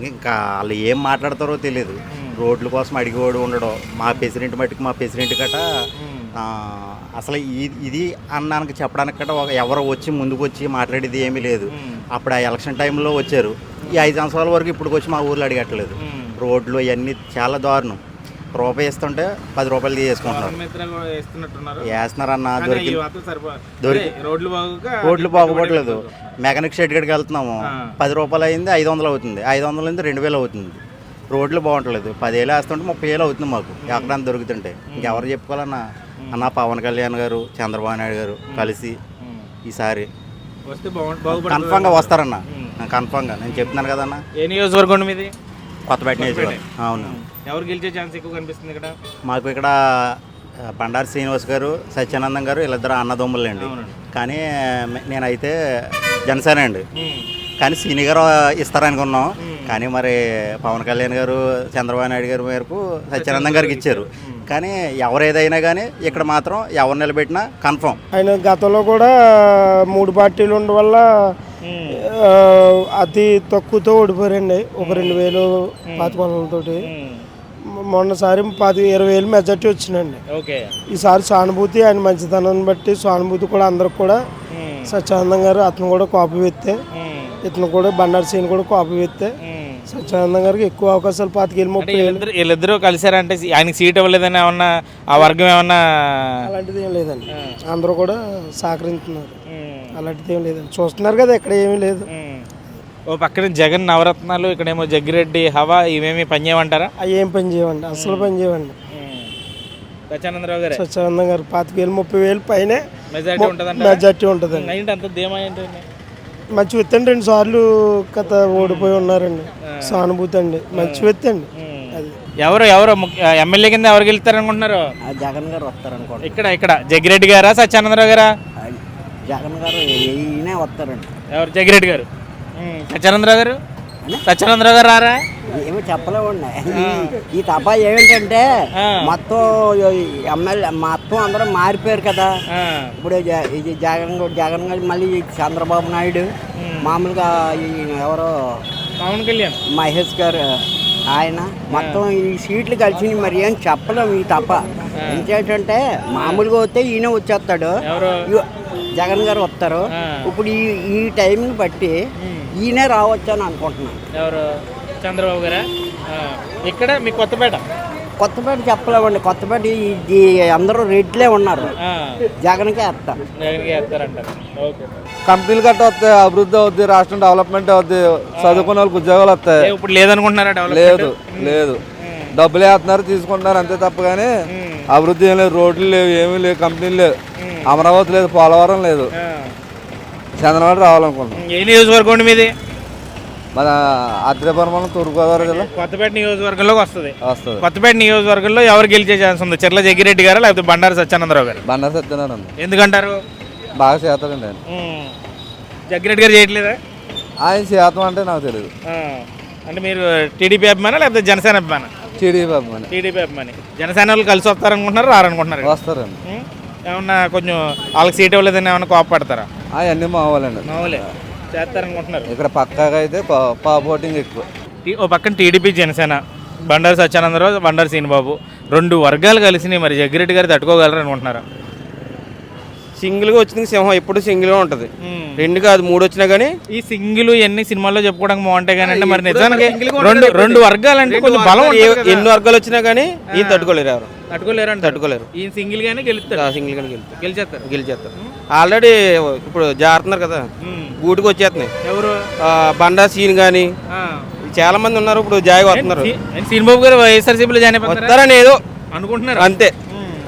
ఇంకా వాళ్ళు ఏం మాట్లాడతారో తెలియదు. రోడ్ల కోసం అడిగేవాడు ఉండడం, మా ప్రెసిడెంట్ మట్టుకు మా ప్రెసిడెంట్ గట అసలు ఇది అన్నానికి చెప్పడానికి గట్రా ఎవరు వచ్చి ముందుకు వచ్చి మాట్లాడేది ఏమీ లేదు. అప్పుడు ఆ ఎలక్షన్ టైంలో వచ్చారు, ఈ 5 సంవత్సరాల వరకు ఇప్పుడు వచ్చి మా ఊర్లో అడిగట్లేదు. రోడ్లు ఇవన్నీ చాలా దారుణం. రూపాయి ఇస్తుంటే 10 రూపాయలు తీసుకుంటున్నారు. వేస్తున్నారన్న రోడ్లు బాగుపడలేదు. మెకానిక్ షెడ్ గడికి వెళ్తున్నాము, 10 రూపాయలు అయింది 500 అవుతుంది, 500 అయింది 2000 అవుతుంది. రోడ్లు బాగుంటలేదు. 10,000 వేస్తుంటే 30,000 అవుతుంది మాకు ఎక్కడైనా దొరుకుతుంటే. ఇంకెవరు చెప్పుకోవాలన్నా అన్న పవన్ కళ్యాణ్ గారు, చంద్రబాబు నాయుడు గారు కలిసి ఈసారి కన్ఫామ్గా వస్తారన్న. కన్ఫామ్గా నేను చెప్తున్నాను కదన్న. ఏ నియోజకవర్గం మీది? కొత్తపేట నియోజకవర్గం. అవును. ఎవరు గెలిచే ఛాన్స్ ఎక్కువ కనిపిస్తుంది ఇక్కడ? మాకు ఇక్కడ బండారు శ్రీనివాస్ గారు, సత్యానందం గారు వీళ్ళిద్దరు అన్నదమ్ములు అండి. కానీ నేనైతే జనసేన అండి. కానీ సీని గారు ఇస్తారనుకున్నాం. కానీ మరి పవన్ కళ్యాణ్ గారు, చంద్రబాబు నాయుడు గారి మేరకు సత్యానందం గారికి ఇచ్చారు. కానీ ఎవరేదైనా కానీ ఇక్కడ మాత్రం ఎవరు నిలబెట్టినా కన్ఫర్మ్. ఆయన గతంలో కూడా 3 పార్టీలు ఉండడం వల్ల అతి తక్కువతో ఓడిపోయారండి. ఒక 2,000 500 మొన్నసారి 20,000 మెజార్టీ వచ్చిందండి. ఈసారి సానుభూతి, ఆయన మంచితనాన్ని బట్టి సానుభూతి కూడా అందరికి కూడా సత్యానందం గారు అతను కూడా కాపీ పెడితే, ఇతను కూడా బండారు సీన్ కూడా కాపీ పెడితే సత్యానందం గారికి ఎక్కువ అవకాశాలు 25,000 వీళ్ళిద్దరూ కలిసారంటే ఆయనకి సీట్ ఇవ్వలేదని ఏమన్నా ఆ వర్గం ఏమన్నా? అలాంటిది ఏం లేదండి. అందరూ కూడా సహకరించుతున్నారు. అలాంటిది ఏం లేదండి. చూస్తున్నారు కదా, ఇక్కడ ఏమీ లేదు. ఓ పక్కన జగన్ నవరత్నాలు, ఇక్కడేమో జగ్గిరెడ్డి హవా, ఇవేమి పని చేయమంటారా? అవి ఏం పని చేయవండి, అసలు పని చేయవండి. సత్యానందరావు గారు 25,000 30,000 పైన మెజార్టీ ఉంటుందండి. అంత ధీమా ఏంటి? మంచి వ్యక్తి అండి. 2 సార్లు కథ ఓడిపోయి ఉన్నారండి. సానుభూతి అండి, మంచి వ్యక్తి అండి. అది ఎవరు ఎమ్మెల్యే కింద ఎవరు గెలుస్తారు అనుకుంటున్నారు? జగన్ గారు వస్తారనుకోండి. ఇక్కడ జగ్గిరెడ్డి గారా, సత్యానందరావు గారా? జగన్ గారు వస్తారండి. ఎవరు? జగ్గిరెడ్డి గారు. సత్యానందరావు గారు? సత్యానందరావు గారు రారా? ఏమో చెప్పలేమండి. ఈ తప్ప ఏమిటంటే మొత్తం ఎమ్మెల్యే మొత్తం అందరూ మారిపోయారు కదా. ఇప్పుడు ఇది జగన్ గారు, మళ్ళీ చంద్రబాబు నాయుడు, మామూలుగా ఎవరో పవన్ కళ్యాణ్, మహేష్ గారు, ఆయన మొత్తం ఈ సీట్లు కలిసి మరి ఏం చెప్పలేము. ఈ తప్ప ఏంటంటే మామూలుగా వస్తే ఈయన వచ్చేస్తాడు, జగన్ గారు వస్తారు. ఇప్పుడు ఈ టైంని బట్టి ఈయనే రావచ్చు అని అనుకుంటున్నాను. ఎవరు? చంద్రబాబు గారా? ఇక్కడ మీ కొత్తపేట చెప్పలేమండి. కొత్తపేట అందరూ రెడ్లే ఉన్నారు. జగన్కే వేస్తారంటారు. కంపెనీలు గట్ట వస్తాయి, అభివృద్ధి అవుద్ది, రాష్ట్రం డెవలప్మెంట్ అవుద్ది, చదువుకున్న వాళ్ళకి ఉద్యోగాలు వస్తాయి. ఇప్పుడు లేదనుకుంటున్నారా? లేదు డబ్బులు వేస్తున్నారు, తీసుకుంటున్నారు అంతే తప్ప కానీ అభివృద్ధి ఏం లేదు. రోడ్లు లేవు, ఏమీ లేవు, కంపెనీలు లేవు, అమరావతి లేదు, పోలవరం లేదు. చంద్రబాబు రావాలనుకుంటున్నాం. ఏ నియోజకవర్గం మీది? మన అద్రిపురం, తూర్పుగోదావరి జిల్లా, కొత్తపేట నియోజకవర్గంలోకి వస్తుంది. కొత్తపేట నియోజకవర్గంలో ఎవరు గెలిచే ఛాన్స్ ఉంది? చెర్ల జగ్గిరెడ్డి గారా లేకపోతే బండారు సత్యానందరావు గారు? బండారు సత్యనారాయణ. ఎందుకంటారు? బాగా చేస్తాడండి ఆయన. జగ్గిరెడ్డి గారు చేయట్లేదా? ఆయన చేతం అంటే నాకు తెలియదు. అంటే మీరు టీడీపీ అభిమానా లేకపోతే జనసేన అభిమానా? టీడీపీ అభిమాని. జనసేన వాళ్ళు కలిసి వస్తారనుకుంటున్నారు, రారనుకుంటున్నారు? వస్తారండి. ఏమన్నా కొంచెం వాళ్ళకి సీట్ ఇవ్వలేదని ఏమన్నా కోపడతారా? అవన్నీ మావాలండి. మామూలే చేస్తారనుకుంటున్నారు. ఇక్కడ పక్కాగా అయితే ఓటింగ్ ఎక్కువ. ఓ పక్కన టీడీపీ, జనసేన, బండారు సత్యానందరావు, బండారు శ్రీనిబాబు 2 వర్గాలు కలిసి మరి జగ్గిరెడ్డి గారు తట్టుకోగలరు అనుకుంటున్నారా? సింగిల్గా వచ్చింది సింహం ఎప్పుడు సింగిల్గా ఉంటుంది. 2 కాదు 3 వచ్చినా కానీ ఈ సింగిల్ ఎన్ని సినిమాల్లో చెప్పుకోవడానికి బాగుంటాయి కానీ అంటే మరి నిజానికి రెండు వర్గాలు అంటే కొంచెం బలం. ఎన్ని వర్గాలు వచ్చినా కానీ ఈయన తట్టుకోలేరు. ఎవరు తట్టుకోలేరు. ఈ సింగిల్ గానే గెలుస్తారు. సింగిల్ గానే గెలిచేస్తారు. ఆల్రెడీ ఇప్పుడు జారుతున్నారు కదా, గూటికి వచ్చేస్తున్నాయి. ఎవరు? బండా సీన్ కానీ చాలా మంది ఉన్నారు. ఇప్పుడు జాయిగా వస్తున్నారు. శ్రీనిబాబు గారు వైఎస్ఆర్సీపీలో జాయిన్ వస్తారని ఏదో అనుకుంటున్నారు అంతే.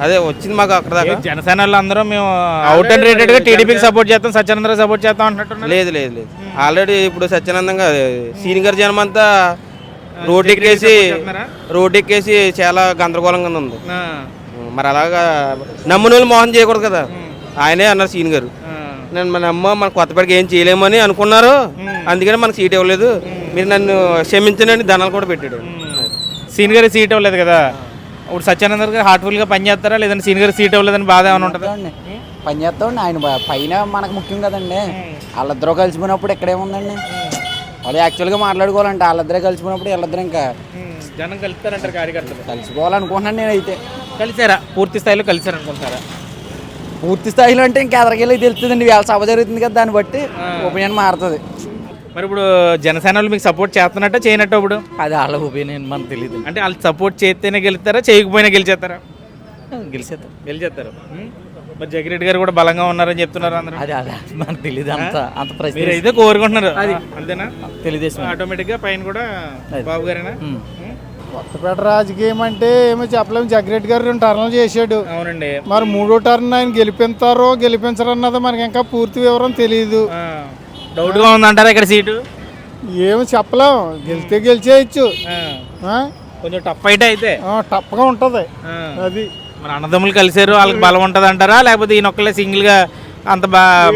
అదే వచ్చింది మాకు అక్కడ దాకా. జనసేన అందరూ మేము అవుట్ అండ్ రేటెడ్ గా టీడీపీకి సపోర్ట్ చేస్తాం, సత్యానందరావు సపోర్ట్ చేస్తాం అంటున్నారు. లేదు ఆల్రెడీ ఇప్పుడు సత్యానందంగా సీన్ గారి జనం అంతా రోడ్డు ఎక్కేసి చాలా గందరగోళంగా ఉంది. మరి అలాగా నమ్ముని మోహన్ చేయకూడదు కదా. ఆయనే అన్నారు సీన్ గారు, నేను మన కొత్తపేటకి ఏం చేయలేమని అనుకున్నారు, అందుకని మనకు సీట్ ఇవ్వలేదు, మీరు నన్ను క్షమించండి దండాలు కూడా పెట్టాడు. సీన్ గారికి సీట్ ఇవ్వలేదు కదా. ఇప్పుడు సత్యానందరావు గారు హార్ట్ఫుల్గా పనిచేస్తారా లేదంటే సీన్ గారికి సీట్ ఇవ్వలేదని బాధ ఏమైనా ఉంటుందా? పనిచేస్తామండి. ఆయన పైన మనకు ముఖ్యం కదండి. వాళ్ళిద్దరూ కలిసిపోయినప్పుడు ఎక్కడేముందండి, వాళ్ళు యాక్చువల్గా మాట్లాడుకోవాలంటే వాళ్ళిద్దరే కలిసిపోయినప్పుడు వీళ్ళిద్దరు ఇంకా జనం కలుస్తారంటారు. కార్యకర్తలు కలిసిపోవాలనుకుంటున్నాను నేనైతే. కలిసారా? పూర్తి స్థాయిలో కలిసారనుకుంటారా? పూర్తి స్థాయిలో అంటే ఇంకా ఎదరికెళ్ళి తెలుస్తుందండి. వాళ్ళ సభ జరుగుతుంది కదా, దాన్ని బట్టి ఒపీనియన్ మారుతుంది. మరి ఇప్పుడు జనసేన వాళ్ళు మీకు సపోర్ట్ చేస్తున్నట్ట చేయనట్టు ఇప్పుడు? అది వాళ్ళ ఒపీనియన్ మనకు తెలియదు. అంటే వాళ్ళు సపోర్ట్ చేస్తేనే గెలుస్తారా, చేయకపోయినా గెలిచేస్తారా? గెలిచేస్తారు. మరి జగ్గిరెడ్డి గారు కూడా బలంగా ఉన్నారని చెప్తున్నారు అందరూ. అది మనకు తెలియదు. అంత ప్రశ్న మీరు అయితే కోరుకుంటున్నారు అంతేనా? తెలుగుదేశం ఆటోమేటిక్గా పైన కూడా బాబు గారేనా? కొత్తపేట రాజకీయం అంటే ఏమో చెప్పలేము. జగ్గిరెడ్డి గారు 2 టర్న్లు చేశాడు. అవునండి. మరి 3వ టర్న్ ఆయన గెలిపిస్తారో గెలిపించరు అన్నది మనకి ఇంకా పూర్తి వివరం తెలియదు. డౌట్గా ఉందంటారా ఇక్కడ సీటు? ఏమో చెప్పలేము. గెలిస్తే గెలిచేయచ్చు. కొంచెం టఫ్ ఫైట్ అయితే టఫ్గా ఉంటుంది. అది మన అన్నదమ్ములు కలిసారు, వాళ్ళకి బలం ఉంటుంది అంటారా, లేకపోతే ఈయన ఒక్కలే సింగిల్గా అంత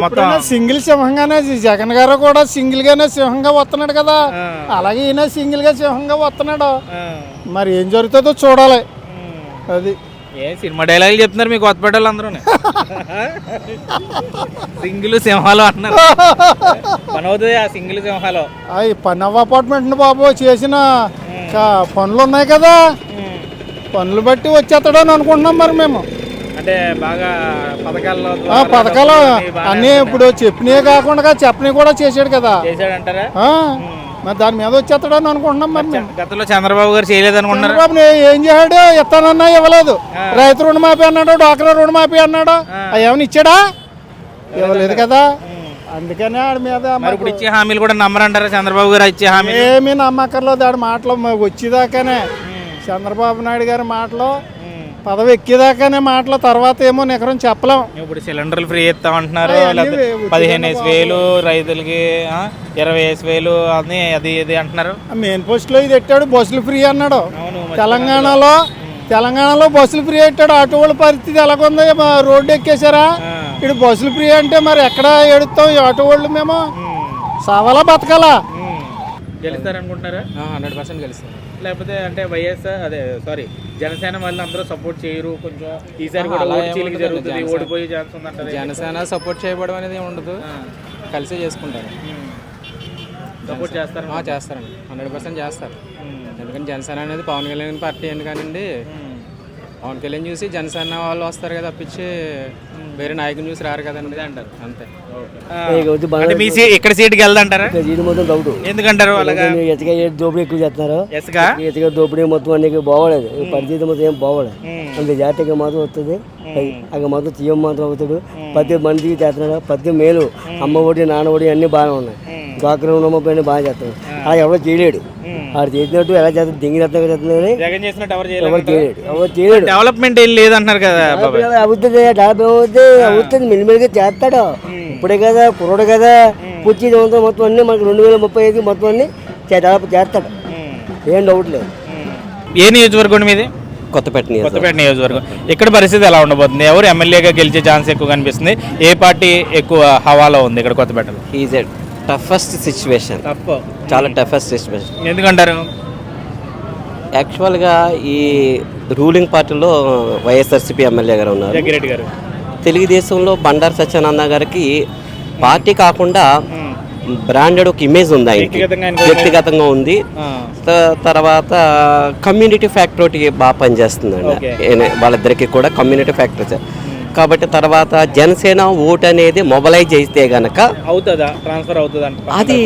మొత్తం సింగిల్ సింహంగానే? జగన్ గారు కూడా సింగిల్ గానే సింహంగా వస్తున్నాడు కదా, అలాగే ఈయన సింగిల్ గా సింహంగా వస్తున్నాడు. మరి ఏం జరుగుతుందో చూడాలి. అది ఏ సినిమా డైలాగులు చెప్తున్నారు మీ కొత్తపేట వాళ్ళు అందరూ? సింగిల్ సింహాలు అంటున్నారు. పని అవుతుంది ఆ సింగిల్ సింహాలు. అవి పన్నవ అపార్ట్మెంట్ బాబు చేసిన పనులు ఉన్నాయి కదా, పనులు బట్టి వచ్చేస్తాడని అనుకుంటున్నాం మరి మేము. అంటే బాగా పథకాలు అన్నీ ఇప్పుడు చెప్పినవి కాకుండా చెప్పని కూడా చేశాడు కదా, చేశాడంటారా? మరి దాని మీద వచ్చేస్తాడని అనుకుంటున్నాం మరి మేము. గతంలో చంద్రబాబు గారు చేయలేదు అనుకుంటున్నారు. చంద్రబాబు ఏం చేశాడు? ఇస్తానన్నా ఇవ్వలేదు. రైతు రుణమాఫీ అన్నాడు, డ్వాక్రా రుణమాఫీ అన్నాడు, అవి ఏమైనా ఇచ్చాడా? ఇవ్వలేదు కదా. అందుకనే ఆడి మీద ఇప్పుడు ఇచ్చే హామీలు కూడా నమ్మరంటారా? చంద్రబాబు గారు ఇచ్చే హామీ ఏమీ నమ్మకర్లేదు. ఆడి మాటలు వచ్చేదాకానే చంద్రబాబు నాయుడు గారి మాటలు, పదవి ఎక్కేదాకానే మాటల తర్వాత ఏమో నికరం చెప్పలేం. ఇప్పుడు సిలిండర్లు ఫ్రీ ఇస్తామంటున్నారు, 15,000 రైతులకి 20,000 అని అది ఇది అంటున్నారు. మెయిన్ పోస్ట్ లో ఇది పెట్టాడు, బస్సులు ఫ్రీ అన్నాడు. తెలంగాణలో బస్సులు ఫ్రీ పెట్టాడు. ఆటో వాళ్ళ పరిస్థితి ఎలాగుంది? రోడ్డు ఎక్కేసారా? ఇప్పుడు బస్సులు ఫ్రీ అంటే మరి ఎక్కడ ఎడుతాం ఆటో వాళ్ళు? మేము సవాలా బతకాలా? గెలుస్తారనుకుంటున్నారా? 100% గెలుస్తారు. లేకపోతే అంటే జనసేన వాళ్ళు అందరూ సపోర్ట్ చేయరు, కొంచెం ఈసారి కూడా జరుగుతుంది, ఓడిపోయి ఛాన్స్ ఉందంటారు. జనసేన సపోర్ట్ చేయబడడం అనేది ఉండదు, కలిసే చేసుకుంటారు. సపోర్ట్ చేస్తారు? చేస్తారండి, 100% చేస్తారు. ఎందుకంటే జనసేన అనేది పవన్ కళ్యాణ్ పార్టీ అని కానివ్వండి, పవన్ కళ్యాణ్ చూసి జనసేన వాళ్ళు వస్తారు కదా, తప్పించి వేరే నాయకుని చూసి రారు కదండి అంటారు. అంతే. ఇక్కడ సీట్కి వెళ్దంటారా? ఎందుకంటారు? దోపిడీ ఎక్కువ చేస్తున్నారు. ఇసుక దోపిడీ మొత్తం అన్ని బాగోలేదు. పరిస్థితి మొత్తం ఏం బాగోలేదు. అంతే జాతీయ మాత్రం వస్తుంది, అక్కడ మాత్రం సీఎం మాత్రం అవుతాడు. ప్రతి మందికి చేస్తున్నాడు, ప్రతి మేలు, అమ్మ ఒడి నాన్న ఒడి అన్ని బాగానే ఉన్నాయి. డ్వాక్రా రుణమాఫీ బాగా చేస్తున్నాడు. అలా ఎవరు చేయలేడు. వాడు చేసినట్టు ఎలా చేస్తారు? దింగినట్టుగా చేస్తున్నారు. ఎవరు చేయలేడు. డెవలప్మెంట్ ఏం లేదంటున్నారు కదా. అవుతుంది, అవుతుంది, మెల్లిమెల్లిగా చేస్తాడు. ఇప్పుడే కదా, కుర్రోడు కదా, పుచ్చి మొత్తం అన్ని మనకు 2035 మొత్తం అన్ని డెవలప్ చేస్తాడు. ఏం డౌట్ లేదు. ఏ నియోజకవర్గం మీది? కొత్తపేట నియోజకవర్గం. ఇక్కడ పరిస్థితి ఎలా ఉండబోతుంది? ఎవరు ఎమ్మెల్యేగా గెలిచే ఛాన్స్ ఎక్కువ కనిపిస్తుంది? ఏ పార్టీ ఎక్కువ హవాలో ఉంది ఇక్కడ కొత్తపేటలో? టఫెస్ట్ సిచ్యువేషన్, చాలా టఫెస్ట్ సిచ్యువేషన్. ఎందుకంటారు? యాక్చువల్గా ఈ రూలింగ్ పార్టీలో వైఎస్ఆర్సీపీ ఎమ్మెల్యే గారు ఉన్నారు, జగ్గిరెడ్డి గారు. తెలుగుదేశంలో బండారు సత్యానంద గారికి పార్టీ కాకుండా బ్రాండెడ్ ఒక ఇమేజ్ ఉంది, ఆయనకి వ్యక్తిగతంగా ఉంది. తర్వాత కమ్యూనిటీ ఫ్యాక్టర్ ఒకటి బాగా పనిచేస్తుందండి వాళ్ళిద్దరికి కూడా, కమ్యూనిటీ ఫ్యాక్టర్స్. కాబట్టి తర్వాత జనసేన ఓటు అనేది మొబలైజ్ అయితే గనక ట్రాన్స్ఫర్ అవుతుందా? అది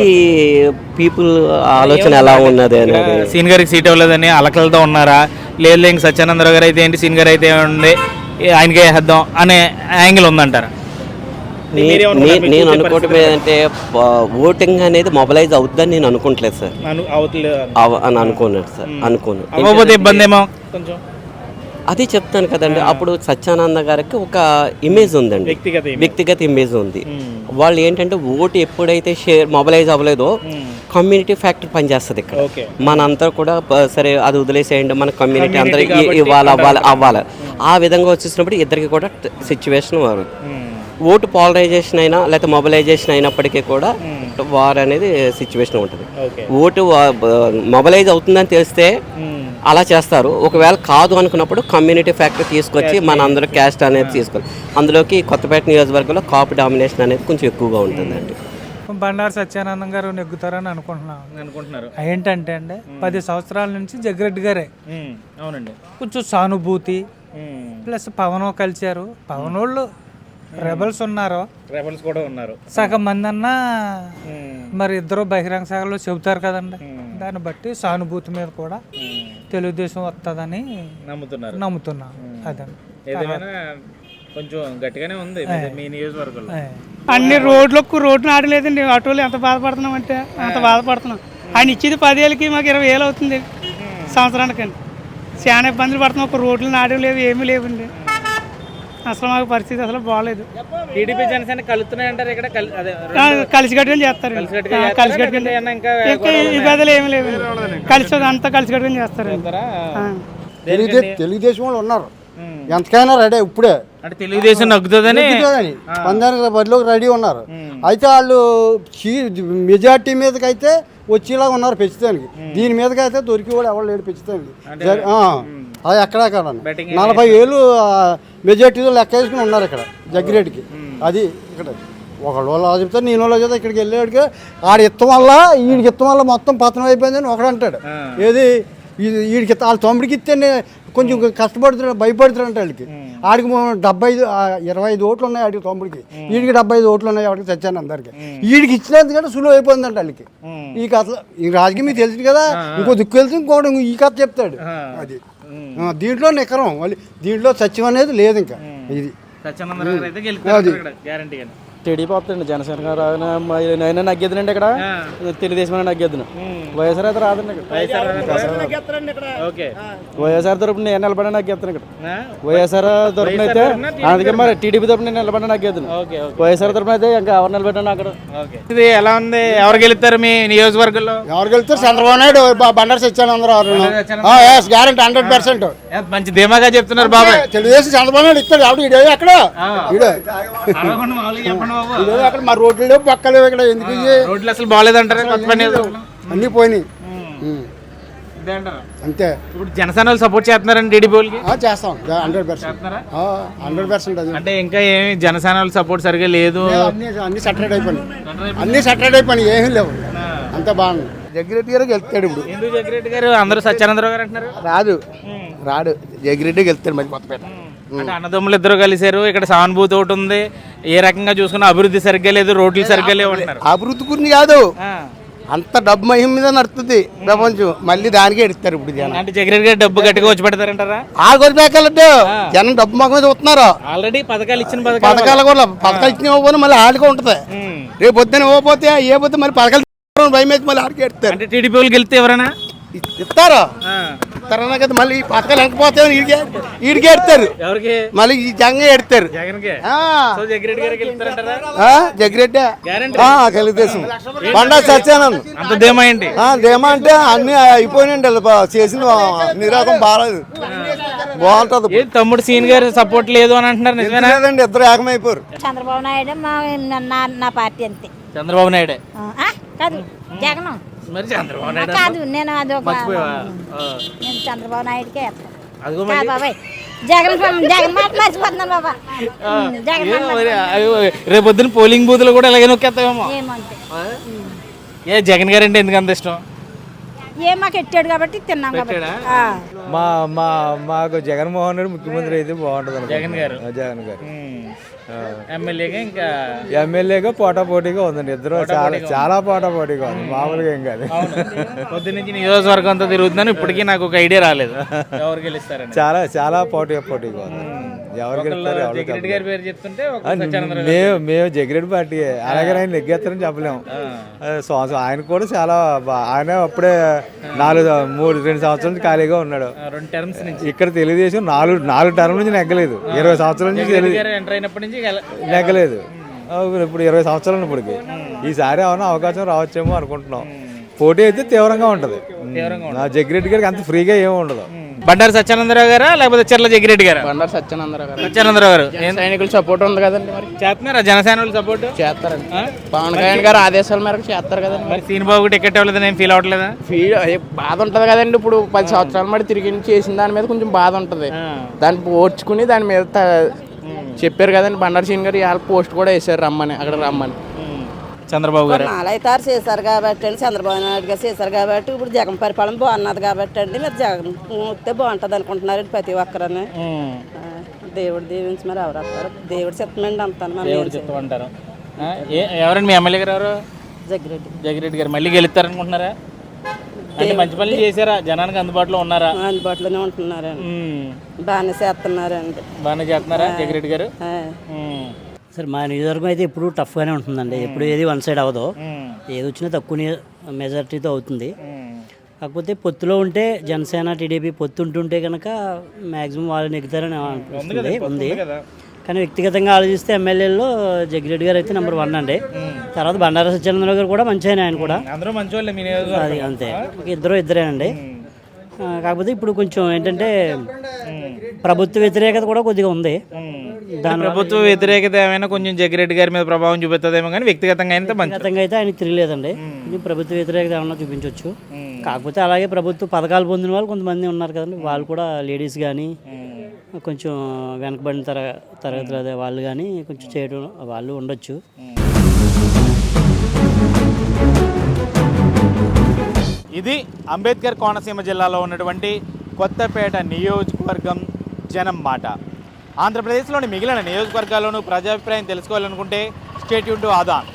పీపుల్ ఆలోచన ఎలా ఉన్నది అనేది. సీన్ గారికి సీట్ అవ్వలేదని అలకలతో ఉన్నారా? లేదు ఇంక సత్యానందరావు గారు అయితే ఏంటి, సీన్ గారు అయితే ఉంది, ఆయనకే వేద్దాం అనే యాంగిల్ ఉందంటారా? నేను అనుకోవటం ఏంటంటే ఓటింగ్ అనేది మొబలైజ్ అవుతుందని నేను అనుకోవట్లేదు సార్. అని అనుకోలేదు సార్, అనుకోను. ఇబ్బంది ఏమో కొంచెం. అది చెప్తాను కదండి. అప్పుడు సత్యానంద గారికి ఒక ఇమేజ్ ఉందండి, వ్యక్తిగత ఇమేజ్ ఉంది. వాళ్ళు ఏంటంటే ఓటు ఎప్పుడైతే మొబలైజ్ అవ్వలేదో కమ్యూనిటీ ఫ్యాక్టర్ పనిచేస్తుంది ఇక్కడ. మనంతా కూడా సరే అది వదిలేసేయండి, మన కమ్యూనిటీ అందరూ అవ్వాలి. ఆ విధంగా వచ్చేసినప్పుడు ఇద్దరికి కూడా సిచ్యువేషన్ వారు ఓటు పాలరైజేషన్ అయినా లేకపోతే మొబలైజేషన్ అయినప్పటికీ కూడా వార్ అనేది సిచ్యువేషన్ ఉంటుంది. ఓటు మొబలైజ్ అవుతుందని తెలిస్తే అలా చేస్తారు. ఒకవేళ కాదు అనుకున్నప్పుడు కమ్యూనిటీ ఫ్యాక్టర్ తీసుకొచ్చి మన అందరూ క్యాస్ట్ అనేది తీసుకోవాలి. అందులోకి కొత్తపేట నియోజకవర్గంలో కాపు డామినేషన్ అనేది కొంచెం ఎక్కువగా ఉంటుందండి. బండారు సత్యానందం గారు నెగ్గుతారని అనుకుంటున్నారు. ఏంటంటే అండి 10 సంవత్సరాల నుంచి జగ్గిరెడ్డి గారే. అవునండి. కొంచెం సానుభూతి ప్లస్ పవన్ కలిశారు. పవన్ వాళ్ళు రెబల్స్ ఉన్నారు, రెబల్స్ కూడా ఉన్నారు. సగం మంది అన్నా మరి ఇద్దరు బహిరంగ సభలో చెబుతారు కదండి. దాన్ని బట్టి సానుభూతి మీద కూడా తెలుగుదేశం వస్తుందని నమ్ముతున్నాను. అదండి. ఏదేమైనా కొంచెం గట్టిగానే ఉంది మీ నియోజకవర్గంలో. అన్ని రోడ్లు ఆడలేదండి. ఆటోలు ఎంత బాధపడుతున్నాం అంటే అంత బాధపడుతున్నాం. ఆయన ఇచ్చేది 10,000కి మాకు 20,000 అవుతుంది సంవత్సరానికండి. చాలా ఇబ్బందులు పడుతున్నాం. ఒక రోడ్లు నాడేవి లేవు, ఏమీ లేవండి. అసలు మాకు పరిస్థితి అసలు బాగలేదు. టీడీపీ జనసేన కలుస్తున్నాయి అంటారు ఇక్కడ. కలిసికట్టుగా చేస్తారు. కలిసికట్టుగా ఇంకా ఈ పెద్దలు ఏమి లేవు. అంతా కలిసికట్టుగా చేస్తారు. తెలుగుదేశం వాళ్ళు ఉన్నారు, ఎంతకైనా రెడీ. ఇప్పుడే అంటే తెలుగుదేశం నగ్గుతుందని పందానికి బరిలోకి రెడీ ఉన్నారు. అయితే వాళ్ళు మెజార్టీ మీదకి అయితే వచ్చేలాగా ఉన్నారు పెంచుతానికి. దీని మీదకి అయితే దొరికి కూడా ఎవరు లేడు పెంచుతానికి. అది ఎక్కడెక్కడ 40,000 మెజార్టీలో లెక్క వేసుకుని ఉన్నారు ఇక్కడ జగ్గిరెడ్డికి. అది ఇక్కడ ఒకళ్ళు చెప్తారు, నేను వాళ్ళు చెప్తా. ఇక్కడికి వెళ్ళేవాడికి ఆడ ఇత్తం వల్ల వీడికి ఇత్తం వల్ల మొత్తం పతనం అయిపోయిందని ఒకడు అంటాడు. ఏది వీడికి వాళ్ళ తమ్ముడికి ఇస్తే కొంచెం కష్టపడుతున్నాడు, భయపడుతున్నాడు. వాళ్ళకి ఆడికి 25 ఓట్లు ఉన్నాయి ఆడికి తమ్ముడికి, వీడికి 75 ఓట్లు ఉన్నాయి. ఆడికి చచ్చాను అందరికి. వీడికి ఇచ్చినందుకంటే సులువు అయిపోయిందంట వాళ్ళకి. ఈ కథ ఈ రాజకీయం మీకు తెలిసింది కదా. ఇంకో దిక్కు వెళ్తే ఇంకోటి ఈ కథ చెప్తాడు. అది దీంట్లో నికరం మళ్ళీ దీంట్లో సత్యం అనేది లేదు. ఇంకా ఇది టీడీపీ వస్తుంది. జనసేన గారు అయినా నగ్గేద్దండి ఇక్కడ. తెలుగుదేశం నగ్గేద్దును. వైఎస్ఆర్ అయితే రాదండి ఇక్కడ. వైఎస్ఆర్ తరపున నేను నిలబడి నగ్గేస్తాను ఇక్కడ. వైఎస్ఆర్ తరపున అయితే అందుకే మరి టీడీపీ తరపున నేను నిలబడి నగ్గేద్దును. వైఎస్ఆర్ తరపున అయితే ఇంకా ఎవరు నిలబెట్టాను అక్కడ. ఇది ఎలా ఉంది? ఎవరు గెలుస్తారు మీ నియోజకవర్గంలో? ఎవరు గెలుస్తారు? చంద్రబాబు నాయుడు, బండారు సత్యానందరావు గ్యారెంటీ 100%. మంచి ధీమాగా చెప్తున్నారు బాబాయ్. తెలుగుదేశం చంద్రబాబు నాయుడు ఇస్తాడు. ఆవిడ అక్కడ అక్కడ మా రోడ్లు పక్కలు ఇక్కడ ఎందుకు రోడ్లు అసలు బాగాలేదంటారా? అన్ని పోయినాయి అంతే. ఇప్పుడు జనసేన వాళ్ళు సపోర్ట్ చేస్తున్నారండి టీడీపీ వాళ్ళకి? చేస్తాం 100%. అది అంటే ఇంకా ఏమి జనసేన వాళ్ళు సపోర్ట్ సరిగా లేదు. అన్ని సెటరేట్ అయిపోయినాయి, ఏమీ లేవు. అంత బాగుంది. జగ్గిరెడ్డి గారు గెలుస్తాడు ఇప్పుడు. ఎందుకు జగ్గిరెడ్డి గారు? అందరూ సత్యానందరావు గారు అంటున్నారు. రాడు జగ్గిరెడ్డి గెలుస్తాడు మంచి కొత్తపేట. అంటే అన్నదమ్ములు ఇద్దరు కలిసారు. ఇక్కడ సానుభూతి ఒకటి ఉంది. ఏ రకంగా చూసుకున్నా అభివృద్ధి సరిగ్గా లేదు, రోడ్లు సరిగ్గా లేవు అంటున్నారు. అభివృద్ధి గురించి కాదు, అంత డబ్బు మహిమ మీద నడుస్తుంది ప్రపంచం. మళ్ళీ దానికే ఎడుస్తారు ఇప్పుడు జనం. అంటే జగన్ గారు డబ్బు గట్టిగా వచ్చి పెడతారంటారా? కొలిపేకాలంటే జనం డబ్బు మొక్క మీద చూస్తున్నారు. ఆల్రెడీ పథకాలు ఇచ్చిన పథకాలు కూడా పథకాలు ఇచ్చిన మళ్ళీ ఆడికే ఉంటది. రేపు పొద్దున ఇవ్వకపోతే ఏ పోతే మళ్ళీ పథకాలు భయం అయితే మళ్ళీ ఆడికి ఎడతారు. అంటే టీడీపీ వాళ్ళు గెలిస్తే ఎవరైనా ఇస్తారా? ఇస్తారన్నా కదా. మళ్ళీ ఈ పథకాలు వెనకపోతే ఈడికి ఎడతారు. మళ్ళీ ఈ జగన్ ఎడతారు. జగ్గిరెడ్డి తెలుగుదేశం బండా సత్యానంద్. అంత ధీమా ఏంటి? ధీమా అంటే అన్ని అయిపోయినండి. చేసిన నిరాకం బాగాలేదు, బాగుంటది. తమ్ముడు సీన్ గారు సపోర్ట్ లేదు అని అంటున్నారు. నిజమేనండి, ఇద్దరు ఏకమైపోయారు. చంద్రబాబు నాయుడు నా పార్టీ అంతే. చంద్రబాబు నాయుడే కాదు, జగన్ మరి చంద్రబాబు నాయుడు కాదు. నేను అదొక నేను చంద్రబాబు నాయుడుకే వేస్తాను బాబాయ్. జగన్ మాట మర్చిపోతున్నాను బాబా. రేపు పొద్దున పోలింగ్ బూత్లు కూడా ఇలాగే నొక్కేస్తామేమో. జగన్ గారు అంటే ఎందుకు అంత ఇష్టం? మాకు ఎట్టాడు కాబట్టి తిన్నాం కాబట్టి. మాకు జగన్మోహన్ రెడ్డి ముఖ్యమంత్రి అయితే బాగుంటుంది. జగన్ గారు ఎమ్మెల్యేగా పోటాపోటీగా ఉందండి. ఇద్దరు చాలా పోటాపోటీగా ఉంది, మామూలుగా ఏం కాదు. పొద్దున్నుంచి నియోజకవర్గం అంతా తిరుగుతున్నాను, ఇప్పటికీ నాకు ఒక ఐడియా రాలేదు ఎవరు గెలుస్తారని. చాలా పోటీగా ఉంది. ఎవరు గెలుస్తారు? మేము జగ్గిరెడ్డి పార్టీ, అలాగే ఆయన నెగ్గేస్తారని చెప్పలేము. ఆయన కూడా చాలా ఆయన అప్పుడే 2 సంవత్సరాల నుంచి ఖాళీగా ఉన్నాడు. ఇక్కడ తెలుగుదేశం 4 టర్మ్ నుంచి నెగ్గలేదు. 20 సంవత్సరాల నుంచి నెగ్గలేదు. ఇప్పుడు 20 సంవత్సరాలు ఇప్పటికి. ఈసారి ఏమైనా అవకాశం రావచ్చేమో అనుకుంటున్నాం. పోటీ అయితే తీవ్రంగా ఉంటది. జగ్గిరెడ్డి గారికి అంత ఫ్రీగా ఏమి ఉండదు. బండారు సత్యానందరావు గారా లేకపోతే చెర్ల జగ్గిరెడ్డి గారా? బండారు సత్యానందరావు గారు. సైనికుల సపోర్ట్ ఉంది కదండి. మరి చేస్తున్నారా జనసేన వాళ్ళు సపోర్ట్? చేస్తారండి. పవన్ కళ్యాణ్ గారు ఆదేశాల మేరకు చేస్తారు కదండి. మరి సీన్ బాబు టికెట్ ఇవ్వలేదు, నేను ఫీల్ అవ్వట్లేదా? బాధ ఉంటది కదండి. ఇప్పుడు 10 సంవత్సరాల మరి తిరిగి చేసిన దాని మీద కొంచెం బాధ ఉంటది. దాన్ని ఓర్చుకుని దాని మీద చెప్పారు కదండి. బండారు సీన్ గారు ఇవాళ పోస్ట్ కూడా వేసారు రమ్మని, అక్కడ రమ్మని. చంద్రబాబు గారు నాలైతారు చేశారు కాబట్టి అండి, చంద్రబాబు నాయుడు గారు చేశారు కాబట్టి ఇప్పుడు జగన్ పరిపాలన బాగున్నది కాబట్టి అండి మీరు జగన్ వస్తే బాగుంటుంది అనుకుంటున్నారు ప్రతి ఒక్కరని. దేవుడు దీవించి మరి ఎవరు వస్తారు దేవుడు చెప్తామండి అంతాను దేవుడు చెప్తామంటారు. ఎవరండి మీ ఎమ్మెల్యే గారు? ఎవరు? జగ్గిరెడ్డి గారు. మళ్ళీ గెలుస్తారనుకుంటున్నారా? అంటే మంచి పనులు చేశారా? జనానికి అందుబాటులో ఉన్నారా? అందుబాటులోనే ఉంటున్నారండి, బాగానే చేస్తున్నారండి. బాగానే చేస్తున్నారా జగ్గిరెడ్డి గారు? సార్ మా నియోజకవర్గం అయితే ఎప్పుడు టఫ్గానే ఉంటుందండి. ఎప్పుడు ఏది వన్ సైడ్ అవ్వదు, ఏది వచ్చినా తక్కువ మెజారిటీతో అవుతుంది. కాకపోతే పొత్తులో ఉంటే జనసేన టీడీపీ పొత్తు ఉంటుంటే కనుక మ్యాక్సిమం వాళ్ళు నెగ్గుతారని అనిపిస్తుంది ఉంది. కానీ వ్యక్తిగతంగా ఆలోచిస్తే ఎమ్మెల్యేలో జగ్గిరెడ్డి గారు అయితే నెంబర్ 1 అండి. తర్వాత బండారు సత్యానందరావు గారు కూడా మంచి ఆయన కూడా, అందరూ మంచోళ్ళే మీ అది అంతే, ఇద్దరేనండి. కాకపోతే ఇప్పుడు కొంచెం ఏంటంటే ప్రభుత్వ వ్యతిరేకత కూడా కొద్దిగా ఉంది. దాని ప్రభుత్వ వ్యతిరేకత ఏమైనా కొంచెం జగ్గిరెడ్డి గారి మీద ప్రభావం చూపిస్తుందేమో, కానీ వ్యక్తిగతంగా అయితే ఆయన తిరగలేదండి. కొంచెం ప్రభుత్వ వ్యతిరేకత ఏమన్నా చూపించవచ్చు. కాకపోతే అలాగే ప్రభుత్వ పథకాలు పొందిన వాళ్ళు కొంతమంది ఉన్నారు కదండి, వాళ్ళు కూడా లేడీస్ కానీ కొంచెం వెనకబడిన తరగతులు అదే వాళ్ళు కానీ కొంచెం చేయడం వాళ్ళు ఉండొచ్చు. ఇది అంబేద్కర్ కోనసీమ జిల్లాలో ఉన్నటువంటి కొత్తపేట నియోజకవర్గం జనం మాట. ఆంధ్రప్రదేశ్లోని మిగిలిన నియోజకవర్గాల్లోనూ ప్రజాభిప్రాయం తెలుసుకోవాలనుకుంటే స్టే ట్యూన్ టు ఆదాన్.